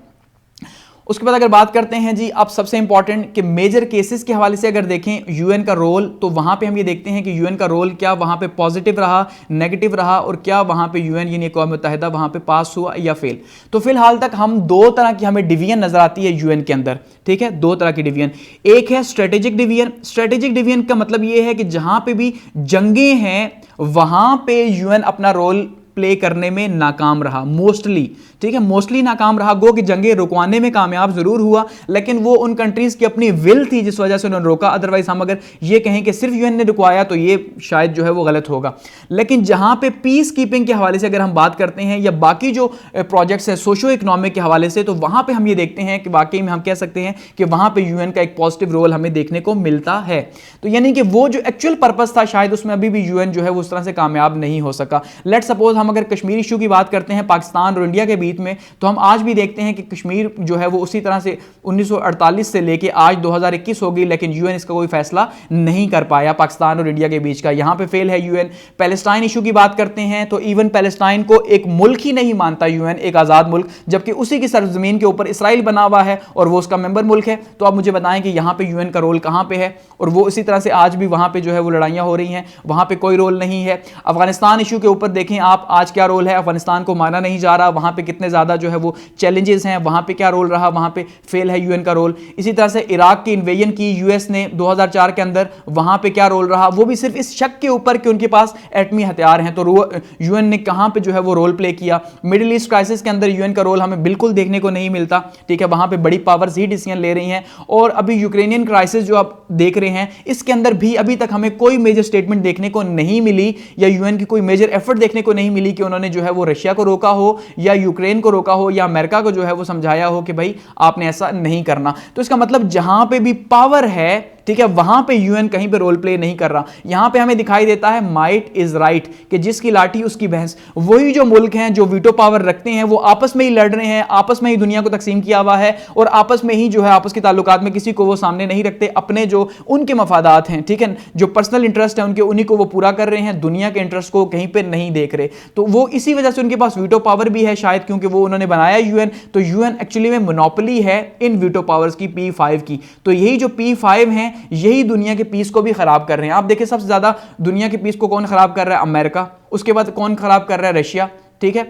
उसके बाद अगर बात करते हैं जी, अब सबसे इंपॉर्टेंट कि मेजर केसेस के हवाले से अगर देखें यूएन का रोल, तो वहां पे हम ये देखते हैं कि यूएन का रोल क्या वहां पे पॉजिटिव रहा, नेगेटिव रहा, और क्या वहां पे यूएन यानी अक़वाम मुत्तहिदा वहां पे पास हुआ या फेल। तो फिलहाल तक हम दो तरह की हमें डिवीजन नजर आती है यूएन के अंदर, ठीक है, दो तरह की डिवीजन। एक है स्ट्रेटेजिक डिवीजन। स्ट्रेटेजिक डिवीजन का मतलब यह है कि जहां पे भी जंगें हैं वहां पे यूएन अपना रोल प्ले करने में नाकाम रहा, मोस्टली, ठीक है, मोस्टली नाकाम रहा। गो कि जंगें रुकवाने में कामयाब जरूर हुआ, लेकिन वो उन कंट्रीज की अपनी विल थी जिस वजह से उन्होंने रोका। अदरवाइज हम अगर ये कहें कि सिर्फ यूएन ने रुकवाया तो ये शायद जो है वो गलत होगा। लेकिन जहां पे पीस कीपिंग के हवाले से अगर हम बात करते हैं, या बाकी जो प्रोजेक्ट्स हैं सोशो इकोनॉमिक के हवाले से, तो वहां पर हम ये देखते हैं कि वाकई में हम कह सकते हैं कि वहां पर यूएन का एक पॉजिटिव रोल हमें देखने को मिलता है। तो यानी कि वो जो एक्चुअल पर्पस था शायद उसमें अभी भी यूएन जो है वो उस तरह से कामयाब नहीं हो सका। लेट्स सपोज हम अगर कश्मीर इशू की बात करते हैं पाकिस्तान और इंडिया के बीच में, तो हम आज भी देखते हैं कि कश्मीर जो है वो उसी तरह से 1948 से लेके आज 2021 हो गई, लेकिन यूएन इसका कोई फैसला नहीं कर पाया पाकिस्तान और इंडिया के बीच का। यहां पे फेल है यूएन। पैलेस्टाइन इशू की बात करते हैं तो इवन पैलेस्टाइन को एक मुल्क ही नहीं मानता यूएन, एक आजाद मुल्क, जबकि उसी की सरजमीन के ऊपर इसराइल बना हुआ है और वो उसका मेंबर मुल्क है। तो आप मुझे बताएं कि यहां पे यूएन का रोल कहां पे है। और वो इसी तरह से आज भी वहां पे जो है वो लड़ाइयां हो रही हैं, वहां पे कोई रोल नहीं है। अफगानिस्तान इशू के ऊपर देखें आप, आज क्या रोल है, अफगानिस्तान को माना नहीं जा रहा, वहां पे कितने ज्यादा जो है वो चैलेंजेस हैं, वहां पे क्या रोल रहा, वहां पे फेल है यूएन का रोल। इसी तरह से इराक की इन्वेजन की यूएस ने 2004 के अंदर, वहां पे क्या रोल रहा, वो भी सिर्फ इस शक के ऊपर कि उनके पास एटमी हथियार हैं। तो यूएन ने कहां पे जो है वो रोल प्ले किया। मिडिल ईस्ट क्राइसिस के अंदर यूएन का रोल हमें बिल्कुल देखने को नहीं मिलता, ठीक है, वहां पे बड़ी पावर्स ही डिसीजन ले रही हैं। और अभी यूक्रेनियन क्राइसिस जो आप देख रहे हैं, इसके अंदर भी अभी तक हमें कोई मेजर स्टेटमेंट देखने को नहीं मिली, या यूएन की कोई मेजर एफर्ट देखने को नहीं मिली कि उन्होंने जो है वो रशिया को रोका हो, या यूक्रेन को रोका हो, या अमेरिका को जो है वो समझाया हो कि भाई आपने ऐसा नहीं करना। तो इसका मतलब जहां पे भी पावर है, ठीक है, वहां पे यूएन कहीं पे रोल प्ले नहीं कर रहा। यहां पे हमें दिखाई देता है माइट इज राइट, कि जिसकी लाठी उसकी भैंस। वही जो मुल्क हैं जो वीटो पावर रखते हैं वो आपस में ही लड़ रहे हैं, आपस में ही दुनिया को तकसीम किया हुआ है, और आपस में ही जो है आपस के ताल्लुकात में किसी को वो सामने नहीं रखते। अपने जो उनके मफादात हैं, ठीक है, जो पर्सनल इंटरेस्ट है उनके, उन्हीं को वो पूरा कर रहे हैं, दुनिया के इंटरेस्ट को कहीं पे नहीं देख रहे। तो वो इसी वजह से उनके पास वीटो पावर भी है शायद, क्योंकि वो उन्होंने बनाया यूएन। तो यूएन एक्चुअली में मोनोपोली है इन वीटो पावर्स की, P5 की। तो यही जो P5 हैं यही दुनिया के पीस को भी खराब कर रहे हैं। आप देखिए सबसे ज्यादा दुनिया के पीस को कौन खराब कर रहा है, अमेरिका। उसके बाद कौन खराब कर रहा है, रशिया, ठीक है।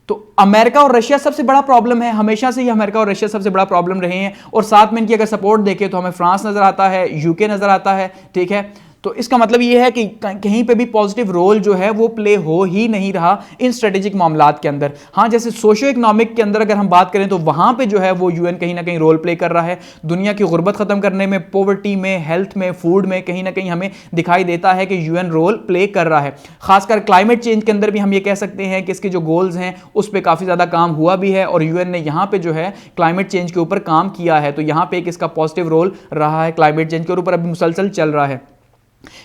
तो अमेरिका और रशिया सबसे बड़ा प्रॉब्लम है, हमेशा से ही अमेरिका और रशिया सबसे बड़ा प्रॉब्लम रहे हैं। और साथ में इनकी अगर सपोर्ट देखें तो हमें फ्रांस नजर आता है, यूके नजर आता है, ठीक है। तो इसका मतलब यह है कि कहीं पे भी पॉजिटिव रोल जो है वो प्ले हो ही नहीं रहा इन स्ट्रेटेजिक मामलात के अंदर। हाँ, जैसे सोशो इकोनॉमिक के अंदर अगर हम बात करें तो वहां पे जो है वो यूएन कहीं ना कहीं रोल प्ले कर रहा है। दुनिया की गुर्बत खत्म करने में, पॉवर्टी में, हेल्थ में, फूड में कहीं ना कहीं हमें दिखाई देता है कि यूएन रोल प्ले कर रहा है। खासकर क्लाइमेट चेंज के अंदर भी हम ये कह सकते हैं कि इसके जो गोल्स हैं उस पर काफी ज्यादा काम हुआ भी है, और यूएन ने यहाँ पे जो है क्लाइमेट चेंज के ऊपर काम किया है। तो यहाँ पे एक इसका पॉजिटिव रोल रहा है, क्लाइमेट चेंज के ऊपर अभी मुसलसल चल रहा है।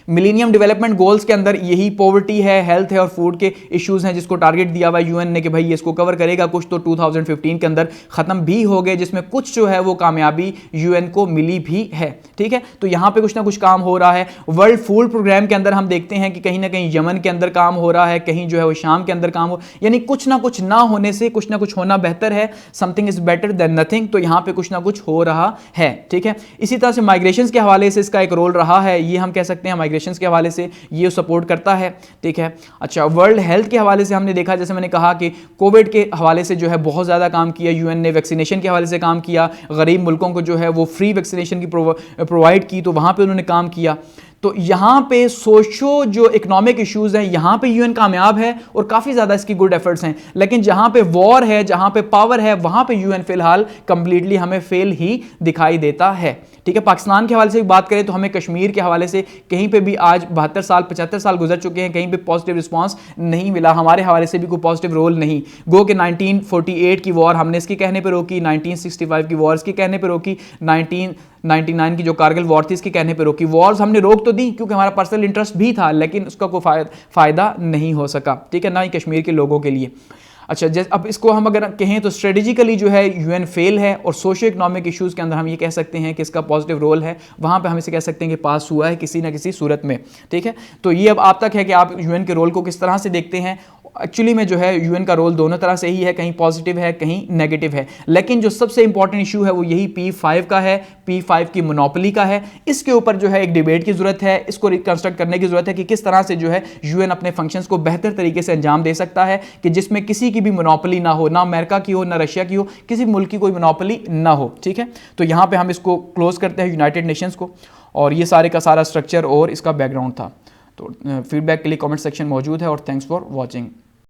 मिलेनियम डेवलपमेंट गोल्स के अंदर यही पॉवर्टी है, हेल्थ है और फूड के इश्यूज हैं जिसको टारगेट दिया हुआ है यूएन ने कि भाई ये इसको कवर करेगा। कुछ तो 2015 के अंदर खत्म भी हो गए, जिसमें कुछ जो है वो कामयाबी यूएन को मिली भी है। ठीक है, तो यहां पे कुछ ना कुछ काम हो रहा है। वर्ल्ड फूड प्रोग्राम के अंदर हम देखते हैं कि कहीं ना कहीं यमन के अंदर काम हो रहा है, कहीं जो है वो शाम के अंदर काम हो, यानी कुछ ना कुछ ना होने से कुछ ना कुछ होना बेहतर है। Something is better than nothing, तो यहां पे कुछ ना कुछ हो रहा है। ठीक है, इसी तरह से माइग्रेशन के हवाले से इसका एक रोल रहा है, ये हम कह सकते हैं माइग्रेशन के हवाले से ये सपोर्ट करता है। ठीक है, अच्छा, वर्ल्ड हेल्थ के हवाले से हमने देखा, जैसे मैंने कहा कि कोविड के हवाले से जो है बहुत ज़्यादा काम किया यूएन ने, वैक्सीनेशन के हवाले से काम किया, गरीब मुल्कों को जो है वो फ्री वैक्सीनेशन की प्रोवाइड की, तो वहाँ पे उन्होंने काम किया। तो यहाँ पे सोशो जो इकोनॉमिक इश्यूज हैं यहाँ पे यूएन कामयाब है और काफ़ी ज़्यादा इसकी गुड एफर्ट्स हैं, लेकिन जहाँ पे वॉर है, जहाँ पे पावर है, वहाँ पे यूएन फिलहाल कंप्लीटली हमें फेल ही दिखाई देता है। ठीक है, पाकिस्तान के हवाले से बात करें तो हमें कश्मीर के हवाले से कहीं पे भी आज 72 साल 75 साल गुजर चुके हैं, कहीं पे पॉजिटिव रिस्पांस नहीं मिला, हमारे हवाले से भी कोई पॉजिटिव रोल नहीं। गो के 1948 की वॉर हमने इसके कहने पे रोकी, 1965 की वॉर इसके कहने पे रोकी, 1999 की जो कारगिल वॉर थी इसके कहने पे रोकी। वॉर्स हमने रोक तो दी क्योंकि हमारा पर्सनल इंटरेस्ट भी था, लेकिन उसका कोई फायदा नहीं हो सका। ठीक है, ना ही कश्मीर के लोगों के लिए। अच्छा, जैसे अब इसको हम अगर कहें तो स्ट्रेटेजिकली जो है यूएन फेल है, और सोशियो इकोनॉमिक इश्यूज़ के अंदर हम ये कह सकते हैं कि इसका पॉजिटिव रोल है, वहाँ पे हम इसे कह सकते हैं कि पास हुआ है किसी ना किसी सूरत में। ठीक है, तो ये अब आप तक है कि आप यूएन के रोल को किस तरह से देखते हैं। एक्चुअली में जो है यूएन का रोल दोनों तरह से ही है, कहीं पॉजिटिव है कहीं नेगेटिव है, लेकिन जो सबसे इंपॉर्टेंट इशू है वो यही P5 का है, P5 की मोनोपोली का है। इसके ऊपर जो है एक डिबेट की जरूरत है, इसको रिकंस्ट्रक्ट करने की जरूरत है कि किस तरह से जो है यूएन अपने फंक्शंस को बेहतर तरीके से अंजाम दे सकता है, कि जिसमें किसी की भी मोनोपोली ना हो, ना अमेरिका की हो, ना रशिया की हो, किसी मुल्क की कोई मोनोपोली ना हो। ठीक है, तो यहाँ पे हम इसको क्लोज करते हैं यूनाइटेड नेशंस को, और ये सारे का सारा स्ट्रक्चर और इसका बैकग्राउंड था। तो फीडबैक के लिए कमेंट सेक्शन मौजूद है, और थैंक्स फॉर वॉचिंग।